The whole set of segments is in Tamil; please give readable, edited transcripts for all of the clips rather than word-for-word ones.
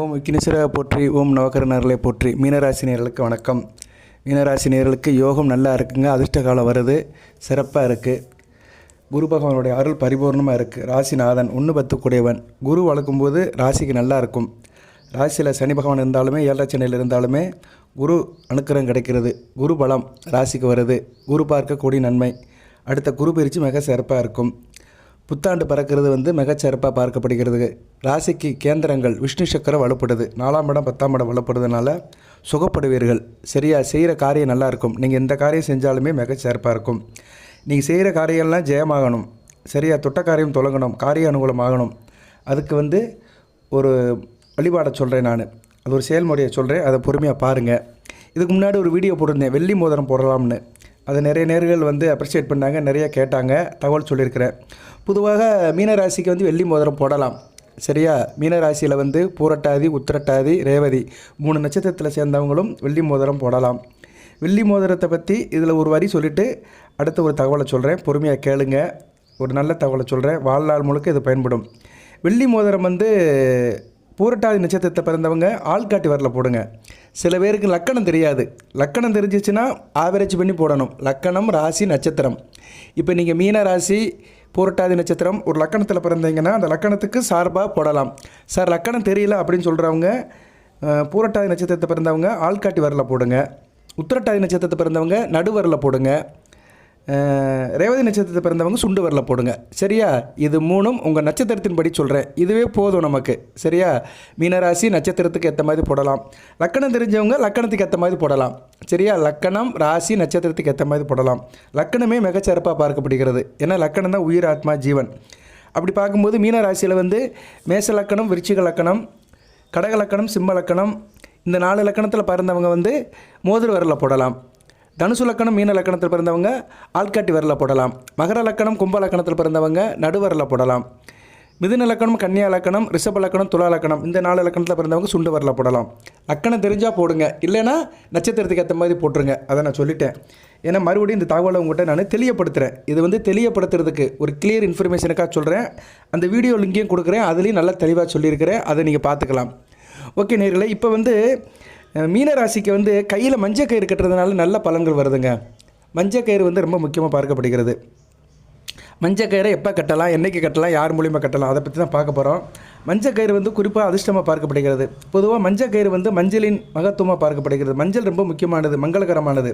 ஓம் விக்னேஸ்வரா போற்றி, ஓம் நவகரணர்களை போற்றி. மீனராசி நேயர்களுக்கு வணக்கம். மீனராசி நேயர்களுக்கு யோகம் நல்லா இருக்குங்க. அதிர்ஷ்ட காலம் வருது, சிறப்பாக இருக்குது. குரு பகவானுடைய அருள் பரிபூர்ணமாக இருக்குது. ராசிநாதன் 1-10 கூடியவன். குரு வளர்க்கும்போது ராசிக்கு நல்லா இருக்கும். ராசியில் சனி பகவான் இருந்தாலுமே, ஏழரை சனியில் இருந்தாலுமே குரு அனுக்கிரகம் கிடைக்கிறது. குரு பலம் ராசிக்கு வருது. குரு பார்க்கக்கூடிய நன்மை. அடுத்த குரு பயிற்சி மிக சிறப்பாக இருக்கும். புத்தாண்டு பறக்கிறது மிகச்சிறப்பாக பார்க்கப்படுகிறது. ராசிக்கு கேந்திரங்கள் விஷ்ணு சக்கரம் வலுப்படுது. 4ஆம் இடம் 10ஆம் இடம் வலுப்படுறதுனால சுகப்படுவீர்கள். சரியாக செய்கிற காரியம் நல்லாயிருக்கும். நீங்கள் எந்த காரியம் செஞ்சாலுமே மிகச்சிறப்பாக இருக்கும். நீங்கள் செய்கிற காரியம்லாம் ஜெயமாகணும். சரியாக தொட்ட காரியம் தொடங்கணும், காரிய அனுகூலமாகணும். அதுக்கு ஒரு வழிபாடை சொல்கிறேன். நான் அது ஒரு செயல்முறையை சொல்கிறேன், அதை பொறுமையாக பாருங்கள். இதுக்கு முன்னாடி ஒரு வீடியோ போட்டிருந்தேன், வெள்ளி மோதிரம் போடலாம்னு. அதை நிறைய நேர்கள் அப்ரிஷியேட் பண்ணாங்க, நிறைய கேட்டாங்க, தகவல் சொல்லியிருக்கிறேன். பொதுவாக மீனராசிக்கு வெள்ளி மோதிரம் போடலாம். சரியா? மீனராசியில் பூரட்டாதி, உத்திரட்டாதி, ரேவதி 3 நட்சத்திரத்தில் சேர்ந்தவங்களும் வெள்ளி மோதிரம் போடலாம். வெள்ளி மோதிரத்தை பற்றி இதில் ஒரு வரி சொல்லிவிட்டு அடுத்த ஒரு தகவலை சொல்கிறேன், பொறுமையாக கேளுங்க. ஒரு நல்ல தகவலை சொல்கிறேன், வாழ்நாள் முழுக்க இது பயன்படும். வெள்ளி மோதிரம் பூரட்டாதி நட்சத்திரத்தை பிறந்தவங்க ஆள்காட்டி வரல போடுங்க. சில பேருக்கு லக்கணம் தெரியாது. லக்கணம் தெரிஞ்சிச்சுன்னா ஆவரேஜ் பண்ணி போடணும். லக்கணம், ராசி, நட்சத்திரம். இப்போ நீங்கள் மீன ராசி, பூரட்டாதி நட்சத்திரம் ஒரு லக்கணத்தில் பிறந்தீங்கன்னா அந்த லக்கணத்துக்கு சார்பாக போடலாம். சார் லக்கணம் தெரியல அப்படின்னு சொல்கிறவங்க பூரட்டாதி நட்சத்திரத்தை பிறந்தவங்க ஆள்காட்டி வரல போடுங்க. உத்திரட்டாதி நட்சத்திரத்தை பிறந்தவங்க நடுவரில் போடுங்க. ரேவதி நட்சத்திரத்தை பிறந்தவங்க சுண்டு வரல போடுங்க. சரியா? இது 3ம் உங்கள் நட்சத்திரத்தின் படி சொல்கிறேன். இதுவே போதும் நமக்கு. சரியா? மீனராசி நட்சத்திரத்துக்கு ஏற்ற மாதிரி போடலாம். லக்கணம் தெரிஞ்சவங்க லக்கணத்துக்கு ஏற்ற மாதிரி போடலாம். சரியா? லக்கணம், ராசி, நட்சத்திரத்துக்கு ஏற்ற மாதிரி போடலாம். லக்கணமே மிகச்சிறப்பாக பார்க்கப்படுகிறது. ஏன்னா லக்கணம் தான் உயிர், ஆத்மா, ஜீவன். அப்படி பார்க்கும்போது மீனராசியில் மேச லக்கணம், விருச்சிக லக்கணம், கடக லக்கணம், சிம்ம லக்கணம், இந்த 4 லக்கணத்தில் பிறந்தவங்க மோதிர வரல போடலாம். தனுசு லக்கணம், மீன லக்கணத்தில் பிறந்தவங்க ஆள்காட்டி வரல போடலாம். மகர லக்கணம், கும்ப லக்கணத்தில் பிறந்தவங்க நடுவரில் போடலாம். மிதுன லக்கணம், கன்னியா லக்கணம், ரிஷப லக்கணம், துலா லக்கணம், இந்த 4 லக்கணத்தில் பிறந்தவங்க சுண்டு வரல போடலாம். லக்கணம் தெரிஞ்சால் போடுங்க, இல்லைனா நட்சத்திரத்துக்கு ஏற்ற மாதிரி போட்டுருங்க. அதை நான் சொல்லிட்டேன். ஏன்னா மறுபடியும் இந்த தகவலை உங்கள்கிட்ட நான் தெளியப்படுத்துகிறேன். இது தெளியப்படுத்துறதுக்கு ஒரு கிளியர் இன்ஃபர்மேஷனுக்காக சொல்கிறேன். அந்த வீடியோ லிங்கையும் கொடுக்குறேன், அதுலேயும் நல்லா தெளிவாக சொல்லியிருக்கிறேன். அதை நீங்கள் பார்த்துக்கலாம். ஓகே நேயர்களே, இப்போ மீனராசிக்கு கையில் மஞ்சள் கயிறு கட்டுறதுனால நல்ல பலன்கள் வருதுங்க. மஞ்சள் கயிறு ரொம்ப முக்கியமாக பார்க்கப்படுகிறது. மஞ்சள் கயிறை எப்போ கட்டலாம், என்றைக்கு கட்டலாம், யார் மூலியமாக கட்டலாம், அதை பற்றி தான் பார்க்க போகிறோம். மஞ்சள் கயிறு குறிப்பாக அதிர்ஷ்டமாக பார்க்கப்படுகிறது. பொதுவாக மஞ்சள் கயிறு மஞ்சளின் மகத்துவமாக பார்க்கப்படுகிறது. மஞ்சள் ரொம்ப முக்கியமானது, மங்களகரமானது.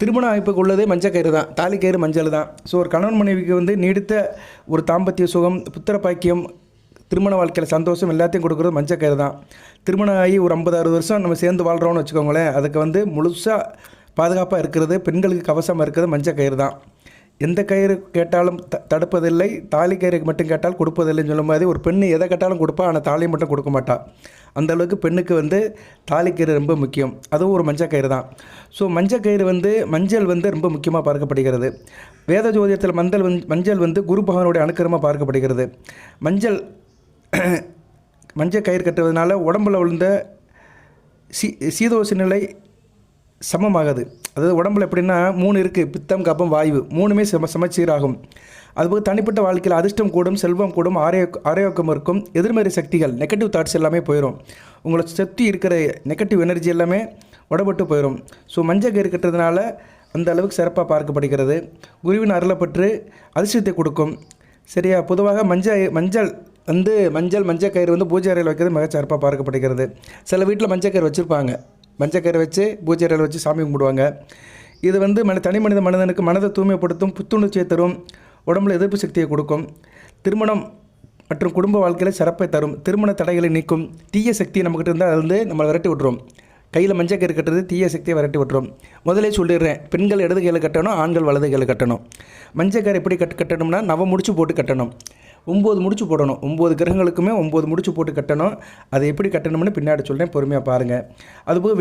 திருமண அமைப்புக்கு உள்ளதே மஞ்சள் கயிறு தான். தாலி கயிறு மஞ்சள் தான். ஸோ ஒரு கணவன் மனைவிக்கு நீடித்த ஒரு தாம்பத்திய சுகம், புத்திர பாக்கியம், திருமண வாழ்க்கையில் சந்தோஷம் எல்லாத்தையும் கொடுக்குறது மஞ்சள் கயிறு தான். திருமணம் ஆகி ஒரு 50-60 வருஷம் நம்ம சேர்ந்து வாழ்கிறோம்னு வச்சுக்கோங்களேன். அதுக்கு முழுசாக பாதுகாப்பாக இருக்கிறது, பெண்களுக்கு கவசமாக இருக்கிறது மஞ்சள் கயிறு தான். எந்த கயிறு கேட்டாலும் தடுப்பதில்லை, தாலி கயிறு மட்டும் கேட்டால் கொடுப்பதில்லைன்னு சொல்லும் மாதிரி ஒரு பெண்ணு எதை கேட்டாலும் கொடுப்பா, ஆனால் தாலியை மட்டும் கொடுக்க மாட்டாள். அந்தளவுக்கு பெண்ணுக்கு தாலி கயிறு ரொம்ப முக்கியம். அதுவும் ஒரு மஞ்சள் கயிறு தான். ஸோ மஞ்சள் கயிறு மஞ்சள் ரொம்ப முக்கியமாக பார்க்கப்படுகிறது. வேத ஜோதிடத்தில் மஞ்சள் குரு பகவானுடைய அனுக்கிரகமாக பார்க்கப்படுகிறது. மஞ்சள் கயிறு கட்டுவதனால உடம்பில் விழுந்த சீதோஷ நிலை சமமாகுது. அதாவது உடம்புல எப்படின்னா 3 இருக்குது, பித்தம், கபம், வாயு 3மே சமச்சீராகும். அதுபோக தனிப்பட்ட வாழ்க்கையில் அதிர்ஷ்டம் கூடும், செல்வம் கூடும், ஆரோக்கியம் இருக்கும். எதிர்மறை சக்திகள், நெகட்டிவ் தாட்ஸ் எல்லாமே போயிடும். உங்களை சுற்றி இருக்கிற நெகட்டிவ் எனர்ஜி எல்லாமே உடம்பட்டு போயிடும். ஸோ மஞ்சள் கயிறு கட்டுறதுனால அந்த அளவுக்கு சிறப்பாக பார்க்கப்படுகிறது. குருவின் அருளப்பட்டு அதிர்ஷ்டத்தை கொடுக்கும். சரியா? பொதுவாக மஞ்சள் கயிறு பூஜை அறையில் வைக்கிறது மிக சிறப்பாக பார்க்கப்படுகிறது. சில வீட்டில் மஞ்சள் கயிறு வச்சுருப்பாங்க. மஞ்சள் கயிறு வச்சு பூஜை அறையில் வச்சு சாமி கும்பிடுவாங்க. இது தனி மனிதனுக்கு மனதை தூய்மைப்படுத்தும், புத்துணர்ச்சியை தரும், உடம்புல எதிர்ப்பு சக்தியை கொடுக்கும். திருமணம் மற்றும் குடும்ப வாழ்க்கையில் சிறப்பை தரும். திருமண தடைகளை நீக்கும். தீய சக்தி நம்மக்கிட்ட இருந்தால் அது நம்மளை விரட்டி விட்டுரும். கையில் மஞ்சள் கயிறு கட்டுறது தீய சக்தியை விரட்டி விட்டுரும். முதலே சொல்லிடுறேன், பெண்கள் இடது கையில் கட்டணும், ஆண்கள் வலது கையில் கட்டணும். மஞ்சள் கயிறு எப்படி கட்டணும்னா 9 முடிச்சு போட்டு கட்டணும். 9 முடிச்சு போடணும். 9 கிரகங்களுக்குமே 9 முடிச்சு போட்டு கட்டணும். அதை எப்படி கட்டணும்னு பின்னாடி சொல்கிறேன், பொறுமையாக பாருங்கள். அதுபோல்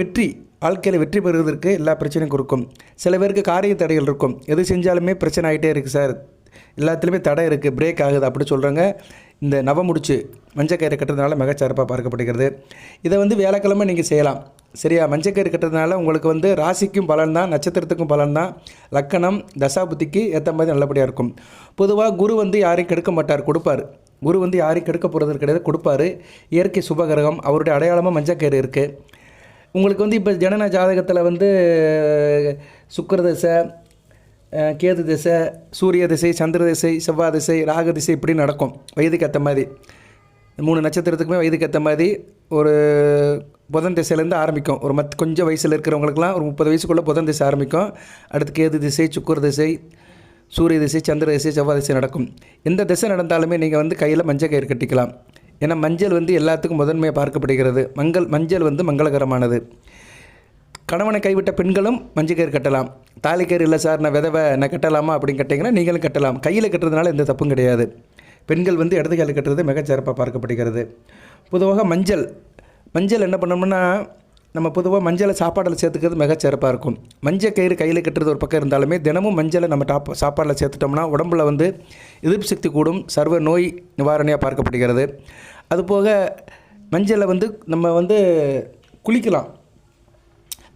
வாழ்க்கையில் வெற்றி பெறுவதற்கு எல்லா பிரச்சனையும் கொடுக்கும். சில பேருக்கு காரிய தடைகள் இருக்கும். எது செஞ்சாலுமே பிரச்சனை ஆகிட்டே இருக்குது சார், எல்லாத்துலேயுமே தடை இருக்குது, பிரேக் ஆகுது அப்படி சொல்கிறாங்க. இந்த நவமுடிச்சு மஞ்சள் கயிறு கட்டுறதுனால மிகச்சிறப்பாக பார்க்கப்படுகிறது. இதை வியாழக்கிழமை நீங்கள் செய்யலாம். சரியா? மஞ்சள் கயிறு கட்டுறதுனால உங்களுக்கு ராசிக்கும் பலன் தான், நட்சத்திரத்துக்கும் பலன் தான். லக்கணம், தசாபுத்திக்கு ஏற்ற மாதிரி நல்லபடியாக இருக்கும். பொதுவாக குரு யாரையும் கெடுக்க மாட்டார், கொடுப்பார். குரு வந்து யாரையும் கெடுக்க போகிறது கிடையாது, கொடுப்பாரு. இயற்கை சுபகிரகம், அவருடைய அடையாளமாக மஞ்சக்கயிறு இருக்குது. உங்களுக்கு வந்து இப்போ ஜனன ஜாதகத்தில் வந்து சுக்கிர திசை, கேது திசை, சூரிய திசை, சந்திர திசை, செவ்வாய் திசை, ராகு திசை இப்படி நடக்கும். வயதுக்கு ஏற்ற மாதிரி 3 நட்சத்திரத்துக்குமே வயதுக்கு ஏற்ற மாதிரி ஒரு புதன் திசையிலேருந்து ஆரம்பிக்கும். ஒரு கொஞ்சம் வயசில் இருக்கிறவங்களுக்குலாம் ஒரு 30 வயசுக்குள்ளே புதன் திசை ஆரம்பிக்கும். அடுத்து கேது திசை, சுக்கிர திசை, சூரிய திசை, சந்திர திசை, செவ்வாய் திசை நடக்கும். எந்த திசை நடந்தாலுமே நீங்கள் வந்து கையில் மஞ்சள் கயிறு கட்டிக்கலாம். ஏன்னா மஞ்சள் வந்து எல்லாத்துக்கும் முதன்மையாக பார்க்கப்படுகிறது. மஞ்சள் வந்து மங்களகரமானது. கணவனை கைவிட்ட பெண்களும் மஞ்சள் கயிறு கட்டலாம். தாலிக்கயிறு இல்லை சார், நான் விதவை, நான் கட்டலாமா அப்படின்னு கேட்டிங்கன்னா நீங்களும் கட்டலாம். கையில் கட்டுறதுனால எந்த தப்பும் கிடையாது. பெண்கள் வந்து இடது கையில் கட்டுறது மிகச்சிறப்பாக பார்க்கப்படுகிறது. பொதுவாக மஞ்சள் என்ன பண்ணோம்னா, நம்ம பொதுவாக மஞ்சளை சாப்பாடில் சேர்த்துக்கிறது மிகச்சிறப்பாக இருக்கும். மஞ்சள் கயிறு கையில் கட்டுறது ஒரு பக்கம் இருந்தாலுமே தினமும் மஞ்சளை நம்ம சாப்பாடில் சேர்த்துட்டோம்னா உடம்புல வந்து எதிர்ப்பு சக்தி கூடும், சர்வ நோய் நிவாரணையாக பார்க்கப்படுகிறது. அதுபோக மஞ்சளை வந்து நம்ம வந்து குளிக்கலாம்,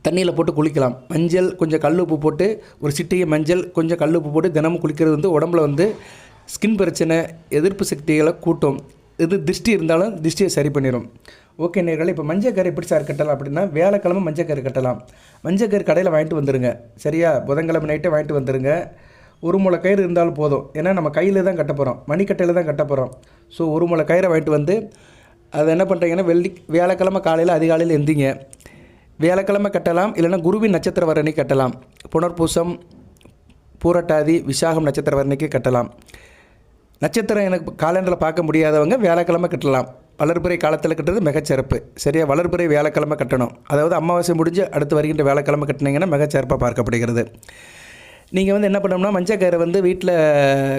தண்ணியில் போட்டு குளிக்கலாம். மஞ்சள் கொஞ்சம் கல் உப்பு போட்டு, ஒரு சிட்டிகை மஞ்சள் கொஞ்சம் கல் உப்பு போட்டு தினமும் குளிக்கிறது வந்து உடம்புல வந்து ஸ்கின் பிரச்சனை, எதிர்ப்பு சக்திகளை கூட்டும். இது திருஷ்டி இருந்தாலும் திருஷ்டியை சரி பண்ணிடும். ஓகே நேர்களே, இப்போ மஞ்சக்கயிறு எப்படி சார் கட்டலாம் அப்படின்னா, வியாழக்கிழமை மஞ்சக்கயிறு கட்டலாம். மஞ்சக்கயிறு கடையில் வாங்கிட்டு வந்துடுங்க. சரியா? புதன்கிழமை நைட்டே வாங்கிட்டு வந்துடுங்க. ஒரு முளை கயிறு இருந்தாலும் போதும். ஏன்னா நம்ம கையில் தான் கட்ட போகிறோம், மணிக்கட்டையில் தான் கட்ட போகிறோம். ஸோ ஒரு முளை கயிறை வாங்கிட்டு வந்து அதை என்ன பண்ணுறீங்கன்னா, வியாழக்கிழமை காலையில் அதிகாலையில் எந்திங்க. வியாழக்கிழமை கட்டலாம், இல்லைனா குருவின் நட்சத்திர வர்ணனை கட்டலாம். புனர்பூசம், பூரட்டாதி, விசாகம் நட்சத்திர வர்ணனைக்கு கட்டலாம். நட்சத்திரம் எனக்கு காலண்டரில் பார்க்க முடியாதவங்க வியாழக்கிழமை கட்டலாம். வளர்பிறை காலத்தில் கட்டுறது மிகச்சிறப்பு. சரியா? வளர்பிறை வியாழக்கிழமை கட்டணும். அதாவது அமாவாசை முடிஞ்சு அடுத்து வருகின்ற வியாழக்கிழமை கட்டினீங்கன்னா மிகச்சிறப்பாக பார்க்கப்படுகிறது. நீங்கள் வந்து என்ன பண்ணோம்னா, மஞ்சக்கயிறை வந்து வீட்டில்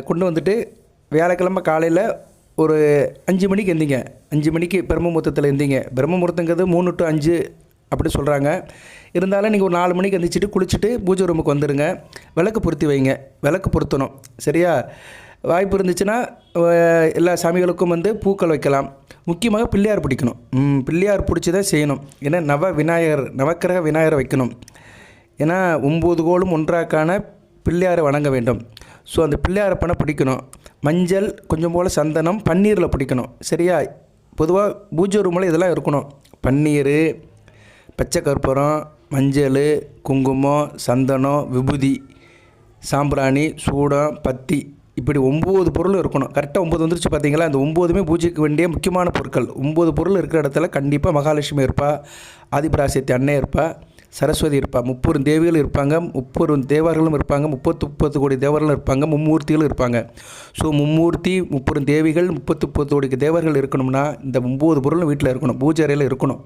கொண்டு வந்துட்டு வியாழக்கிழமை காலையில் ஒரு 5 மணிக்கு எந்திங்க. 5 மணிக்கு பிரம்ம முகூர்த்தத்தில் எந்திங்க. பிரம்ம முகூர்த்தங்கிறது 3 to 5 அப்படி சொல்கிறாங்க. இருந்தாலும் நீங்கள் ஒரு 4 மணிக்கு எந்திரிச்சிட்டு குளிச்சுட்டு பூஜை ரூமுக்கு வந்துடுங்க. விளக்கு பொருத்தி வைங்க. விளக்கு பொருத்தணும். சரியா? வாய்ப்பு இருந்துச்சுன்னா எல்லா சாமிகளுக்கும் வந்து பூக்கள் வைக்கலாம். முக்கியமாக பிள்ளையார் பிடிக்கணும். பிள்ளையார் பிடிச்சி தான் செய்யணும். ஏன்னா நவக்கிரக விநாயகரை வைக்கணும். ஏன்னா 9 கோளும் ஒன்றாக்கான பிள்ளையாரை வணங்க வேண்டும். ஸோ அந்த பிள்ளையாரை பண்ண பிடிக்கணும். மஞ்சள், கொஞ்சம் போல் சந்தனம், பன்னீரில் பிடிக்கணும். சரியா? பொதுவாக பூஜை ரூமில் இதெல்லாம் இருக்கணும். பன்னீர், பச்சை கற்பூரம், மஞ்சள், குங்குமம், சந்தனம், விபூதி, சாம்பிராணி, சூடம், பத்தி, இப்படி 9 பொருள் இருக்கணும். கரெக்டாக 9 வந்துருச்சு பார்த்தீங்களா? அந்த 9மே பூஜைக்கு வேண்டிய முக்கியமான பொருட்கள். 9 பொருள் இருக்கிற இடத்துல கண்டிப்பாக மகாலட்சுமி இருப்பா, ஆதிபராசக்தி அன்னை இருப்பா, சரஸ்வதி இருப்பா, 30 தேவிகள் இருப்பாங்க, 30 தேவர்களும் இருப்பாங்க, 30 கோடி தேவர்களும் இருப்பாங்க, மும்மூர்த்திகளும் இருப்பாங்க. ஸோ மும்மூர்த்தி, 30 தேவிகள், 30 கோடி தேவர்கள் இருக்கணும்னா இந்த 9 பொருளும் வீட்டில் இருக்கணும், பூஜை அறையில் இருக்கணும்.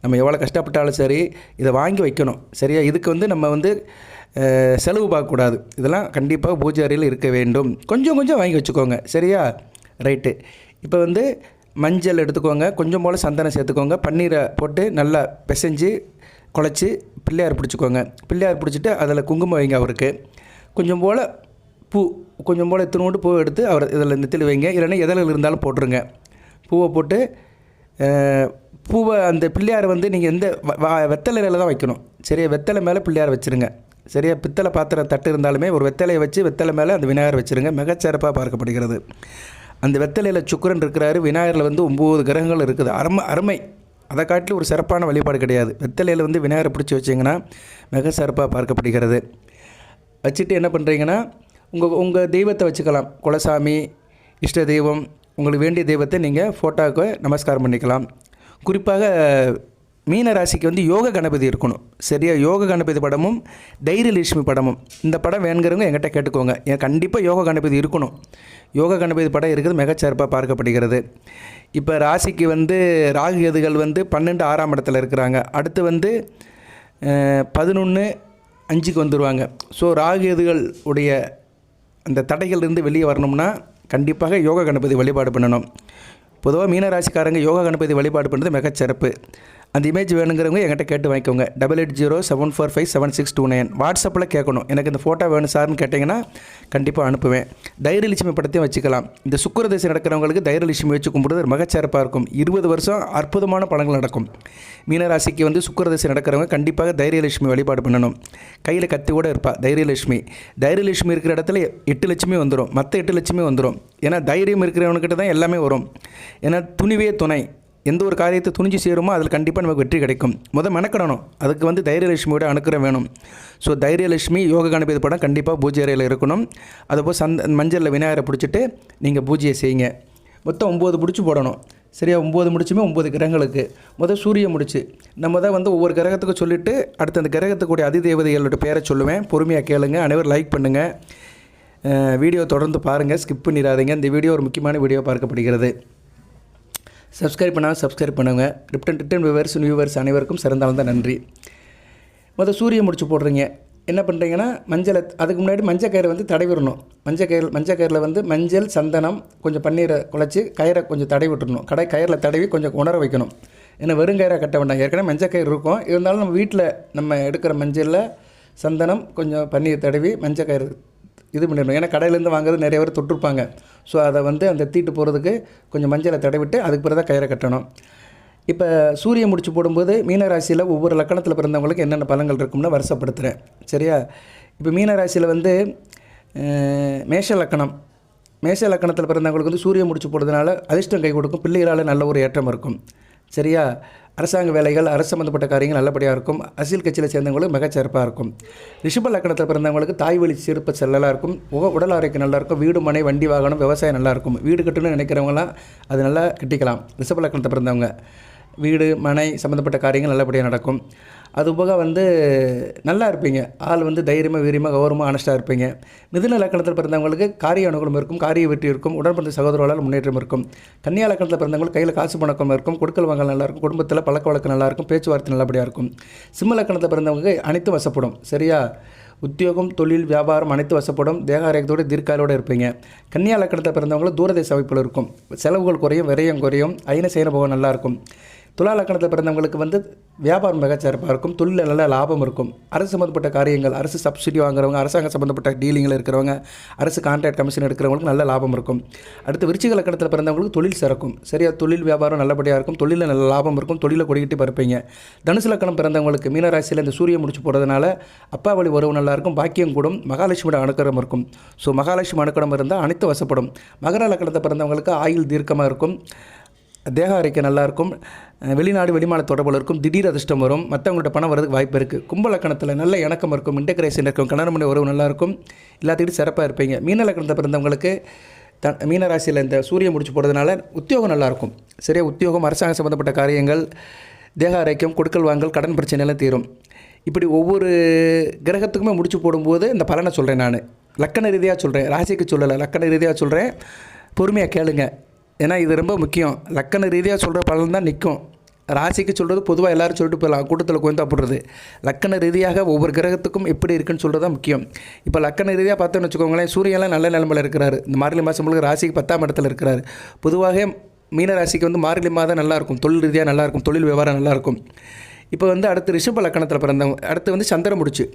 நம்ம எவ்வளோ கஷ்டப்பட்டாலும் சரி இதை வாங்கி வைக்கணும். சரியா? இதுக்கு வந்து நம்ம வந்து செலவு பார்க்கக்கூடாது. இதெல்லாம் கண்டிப்பாக பூஜை அறையில் இருக்க வேண்டும். கொஞ்சம் வாங்கி வச்சுக்கோங்க. சரியா? ரைட்டு. இப்போ வந்து மஞ்சள் எடுத்துக்கோங்க, கொஞ்சம் போல் சந்தனம் சேர்த்துக்கோங்க, பன்னீரை போட்டு நல்லா பிசைஞ்சு குழச்சி பிள்ளையார் பிடிச்சிக்கோங்க. பிள்ளையார் பிடிச்சிட்டு அதில் குங்குமம் வைங்க. அவருக்கு கொஞ்சம் போல் பூ, கொஞ்சம் போல் இத்தினோண்டு பூவை எடுத்து அவர் இதில் நெத்தியில் வைங்க. இல்லைன்னா எதில் இருந்தாலும் போட்டுருங்க. பூவை போட்டு பூவை அந்த பிள்ளையார் வந்து நீங்கள் எந்த வெத்தலையில் தான் வைக்கணும். சரியா? வெத்தலை மேலே பிள்ளையார் வச்சுருங்க. சரியா? பித்தளை பாத்திரம் தட்டு இருந்தாலுமே ஒரு வெத்தலையை வச்சு வெத்தலை மேலே அந்த விநாயகர் வச்சுருங்க. மிகச்சிறப்பாக பார்க்கப்படுகிறது. அந்த வெத்தலையில் சுக்கிரன் இருக்கிறாரு. விநாயகரில் வந்து 9 கிரகங்கள் இருக்குது. அருமை. அதை காட்டிலும் ஒரு சிறப்பான வழிபாடு கிடையாது. வெத்தலையில் வந்து விநாயகரை பிடிச்சி வச்சிங்கன்னா மிக சிறப்பாக பார்க்கப்படுகிறது. வச்சுட்டு என்ன பண்ணுறீங்கன்னா, உங்கள் தெய்வத்தை வச்சுக்கலாம். குலசாமி, இஷ்ட தெய்வம், உங்களுக்கு வேண்டிய தெய்வத்தை நீங்கள் ஃபோட்டோவுக்கு நமஸ்காரம் பண்ணிக்கலாம். குறிப்பாக மீன ராசிக்கு வந்து யோக கணபதி இருக்கணும். சரியா? யோக கணபதி படமும் தைரியலட்சுமி படமும், இந்த படம் வேணுங்கிறவங்க என்கிட்ட கேட்டுக்கோங்க. ஏன் கண்டிப்பாக யோக கணபதி இருக்கணும். யோக கணபதி படம் இருக்கிறது மிகச்சிறப்பாக பார்க்கப்படுகிறது. இப்போ ராசிக்கு வந்து ராகு கேதுகள் வந்து 12 6ஆம் இடத்துல இருக்கிறாங்க. அடுத்து வந்து 11 5க்கு வந்துடுவாங்க. ஸோ ராகு கேதுகள் உடைய அந்த தடைகள்லேருந்து வெளியே வரணும்னா கண்டிப்பாக யோக கணபதி வழிபாடு பண்ணணும். பொதுவாக மீனராசிக்காரங்க யோகா கணபதி வழிபாடு பண்ணுறது மிகச்சிறப்பு. அந்த இமேஜ் வேணுங்கிறவங்க என்கிட்ட கேட்டு வாங்கிக்கோங்க. 8807457629 வாட்ஸ்அப்பில் கேட்கணும். எனக்கு இந்த ஃபோட்டோ வேணும் சார்னு கேட்டிங்கன்னா கண்டிப்பாக அனுப்புவேன். தைரியலட்சுமி படத்தையும் வச்சுக்கலாம். இந்த சுக்கிரதசை நடக்கிறவங்களுக்கு தைரியலட்சுமி வச்சு கும்பிடுறது மிகச்சிறப்பாக இருக்கும். 20 வருஷம் அற்புதமான பலன்கள் நடக்கும். மீனராசிக்கு வந்து சுக்கிரதசை நடக்கிறவங்க கண்டிப்பாக தைரியலட்சுமி வழிபாடு பண்ணணும். கையில் கத்தி கூட இருப்பா தைரியலட்சுமி. தைரியலட்சுமி இருக்கிற இடத்துல 8 லட்சுமி வந்துடும், மற்ற 8 லட்சுமி வந்துடும். ஏன்னா தைரியம் இருக்கிறவனுக்கிட்ட தான் எல்லாமே வரும். ஏன்னா துணிவே துணை. எந்த ஒரு காரியத்தை துணிஞ்சு சேருமோ அதில் கண்டிப்பாக நமக்கு வெற்றி கிடைக்கும். மெனக்கிடணும். அதுக்கு வந்து தைரியலட்சுமியோட அனுக்கிரம் வேணும். ஸோ தைரியலட்சுமி யோக கணபதி படம் கண்டிப்பாக பூஜை அறையில் இருக்கணும். அதுபோல் மஞ்சளில் விநாயகரை பிடிச்சிட்டு நீங்கள் பூஜையை செய்யுங்க. மொத்தம் 9 முடிச்சு போடணும். சரியா? 9 முடிச்சுமே 9 கிரகங்களுக்கு சூரிய முடிச்சு. நம்ம தான் வந்து ஒவ்வொரு கிரகத்துக்கும் சொல்லிவிட்டு அடுத்து அந்த கிரகத்துக்குடைய அதிதேவதைகளோட பேரை சொல்லுவேன். பொறுமையாக கேளுங்க. அனைவரும் லைக் பண்ணுங்கள். வீடியோ தொடர்ந்து பாருங்கள், ஸ்கிப் பண்ணிடாதீங்க. இந்த வீடியோ ஒரு முக்கியமான வீடியோ பார்க்கப்படுகிறது. சப்ஸ்கிரைப் பண்ணால் சப்ஸ்கிரைப் பண்ணுங்கள். ரிட்டன் வியூவர்ஸ் அனைவருக்கும் சிறந்தாலும் தான் நன்றி. சூரிய முடிச்சு போடுறீங்க. என்ன பண்ணுறீங்கன்னா மஞ்சளை அதுக்கு முன்னாடி மஞ்சள் கயிறை வந்து தடவிடணும். மஞ்சள் கயிறில் வந்து மஞ்சள் சந்தனம் கொஞ்சம் பன்னீரை குழச்சி கயிறை கொஞ்சம் தடவி விட்டுறணும். கயிறில் தடவி கொஞ்சம் உணர வைக்கணும். ஏன்னா வெறும் கயிறாக கட்ட வேண்டாம். ஏற்கனவே மஞ்சள் கயிறு இருக்கும். இருந்தாலும் நம்ம வீட்டில் நம்ம எடுக்கிற மஞ்சளில் சந்தனம் கொஞ்சம் பன்னீர் தடவி மஞ்சள் கயிறு இது பண்ணிடணும். ஏன்னா கடையிலேருந்து வாங்குறது நிறைய பேர் தொட்டிருப்பாங்க. ஸோ அதை வந்து அந்த தீட்டு போகிறதுக்கு கொஞ்சம் மஞ்சளை தடவிட்டு அதுக்கு பிறகு தான் கயிறை கட்டணும். இப்போ சூரிய முடிச்சு போடும்போது மீனராசியில் ஒவ்வொரு லக்கணத்தில் பிறந்தவங்களுக்கு என்னென்ன பலன்கள் இருக்கும்னு வருஷப்படுத்துகிறேன். சரியா? இப்போ மீனராசியில் வந்து மேஷ லக்கணத்தில் பிறந்தவங்களுக்கு வந்து சூரிய முடிச்சு போடுறதுனால அதிர்ஷ்டம் கை கொடுக்கும். பிள்ளைகளால் நல்ல ஒரு ஏற்றம் இருக்கும். சரியா? அரசாங்க வேலைகள், அரசு சம்மந்தப்பட்ட காரியங்கள் நல்லபடியாக இருக்கும். அரசியல் கட்சியில் சேர்ந்தவங்களுக்கு மிகச்சிறப்பாக இருக்கும். ரிஷப லக்கணத்தில் பிறந்தவங்களுக்கு தாய் வழி சிறப்பு செல்லலாக இருக்கும். உடல் ஆரோக்கியம் நல்லாயிருக்கும். வீடு, மனை, வண்டி, வாகனம், விவசாயம் நல்லாயிருக்கும். வீடு கட்டணும்னு நினைக்கிறவங்களாம் அது நல்லா கட்டிக்கலாம். ரிஷப லக்கணத்தை பிறந்தவங்க வீடு, மனை சம்மந்தப்பட்ட காரியங்கள் நல்லபடியாக நடக்கும். அதுபோக வந்து நல்லா இருப்பீங்க. ஆள் வந்து தைரியமாக, வீரியமாக, கௌரவமாக, ஆனஸ்ட்டாக இருப்பீங்க. மிதுன லக்கணத்தில் பிறந்தவங்களுக்கு காரிய அனுகூலம் இருக்கும். காரிய வெற்றி இருக்கும். உடன்பிறந்த சகோதரர்களால் முன்னேற்றம் இருக்கும். கன்னியா லக்கணத்தில் பிறந்தவங்களுக்கு கையில் காசு பணக்கம் இருக்கும். கொடுக்கல் வாங்கல் நல்லாயிருக்கும். குடும்பத்தில் பழக்க வழக்கம் நல்லாயிருக்கும். பேச்சுவார்த்தை நல்லபடியாக இருக்கும். சிம்ம லக்கணத்தில் பிறந்தவங்க அனைத்து வசப்படும். சரியா? உத்தியோகம், தொழில், வியாபாரம் அனைத்து வசப்படும். தேக ஆரோக்கியத்தோடு தீர்க்காலோடு இருப்பீங்க. கன்னியா லக்கணத்தில் பிறந்தவங்களுக்கு தூரதேச அமைப்பில் இருக்கும். செலவுகள் குறையும், விரயம் குறையும். ஐன செய்ய போக நல்லாயிருக்கும். துலா லக்கணத்தில் பிறந்தவங்களுக்கு வந்து வியாபாரம் மிகச்சிறப்பாக இருக்கும். தொழிலில் நல்ல லாபம் இருக்கும். அரசு சம்மந்தப்பட்ட காரியங்கள், அரசு சப்சிடி வாங்குறவங்க, அரசாங்கம் சம்மந்தப்பட்ட டீலிங்கில் இருக்கிறவங்க, அரசு கான்ட்ராக்ட் கமிஷன் எடுக்கிறவங்களுக்கு நல்ல லாபம் இருக்கும். அடுத்து விருச்சிக லக்கணத்தில் பிறந்தவங்களுக்கு தொழில் சிறக்கும். சரியா? தொழில் வியாபாரம் நல்லபடியாக இருக்கும். தொழிலில் நல்ல லாபம் இருக்கும். தொழிலை கொடிக்கிட்டு பருப்பீங்க. தனுசு லக்கணம் பிறந்தவங்களுக்கு மீனராசியில் இந்த சூரிய முடிச்சு போடுறதுனால அப்பா வழி உறவு நல்லாயிருக்கும். பாக்கியம் கூடும். மகாலட்சுமியோட அனுக்கிரம் இருக்கும். ஸோ மகாலட்சுமி அனுக்கிரம் இருந்தால் அனைத்து வசப்படும். மகர லக்கணத்தை பிறந்தவங்களுக்கு ஆயுள் தீர்க்கமாக இருக்கும். தேக ஆரோக்கியம் நல்லாயிருக்கும். வெளிநாடு வெளிமாநில தொடர்பில் இருக்கும். திடீர் அதிர்ஷ்டம் வரும். மற்றவங்கள்ட்ட பணம் வரதுக்கு வாய்ப்பு இருக்குது. கும்பலக்கணத்தில் நல்ல இணக்கம் இருக்கும். இன்டெகிரேஷன் இருக்கும். கணவன் மனைவி உறவு நல்லாயிருக்கும். எல்லாத்துக்கிட்டும் சிறப்பாக இருப்பீங்க. மீன லக்கணத்தை பிறந்தவங்களுக்கு மீனராசியில் இந்த சூரிய முடிச்சு போடுறதுனால உத்தியோகம் நல்லாயிருக்கும். சரியா? உத்தியோகம், அரசாங்கம் சம்மந்தப்பட்ட காரியங்கள், தேக ஆரோக்கியம், கொடுக்கல் வாங்கல், கடன் பிரச்சனைலாம் தீரும். இப்படி ஒவ்வொரு கிரகத்துக்குமே முடிச்சு போடும்போது இந்த பலனை சொல்கிறேன். நான் லக்கண ரீதியாக சொல்கிறேன், ராசிக்கு சொல்லலை. லக்கண ரீதியாக சொல்கிறேன். பொறுமையாக கேளுங்க. ஏன்னா இது ரொம்ப முக்கியம். லக்கண ரீதியாக சொல்கிற பலன் தான் நிற்கும். ராசிக்கு சொல்கிறது பொதுவாக எல்லோரும் சொல்லிட்டு போகலாம், கூட்டத்தில் கோயந்தா போடுறது. லக்கண ரீதியாக ஒவ்வொரு கிரகத்துக்கும் எப்படி இருக்குன்னு சொல்கிறது தான் முக்கியம். இப்போ லக்கண ரீதியாக பார்த்தோன்னு வச்சுக்கோங்களேன், சூரியன்லாம் நல்ல நிலமையில் இருக்கிறாரு. இந்த மார்கழி மாதம் முழுக்க ராசிக்கு 10ஆம் இடத்துல இருக்கிறாரு. பொதுவாக மீன ராசிக்கு வந்து மார்கழி மாதம் நல்லாயிருக்கும். தொழில் ரீதியாக நல்லாயிருக்கும். தொழில் வியாபாரம் நல்லாயிருக்கும். இப்போ வந்து அடுத்து ரிஷப லக்கணத்தில் பிறந்தவங்க அடுத்து வந்து சந்திரன் முடிச்சு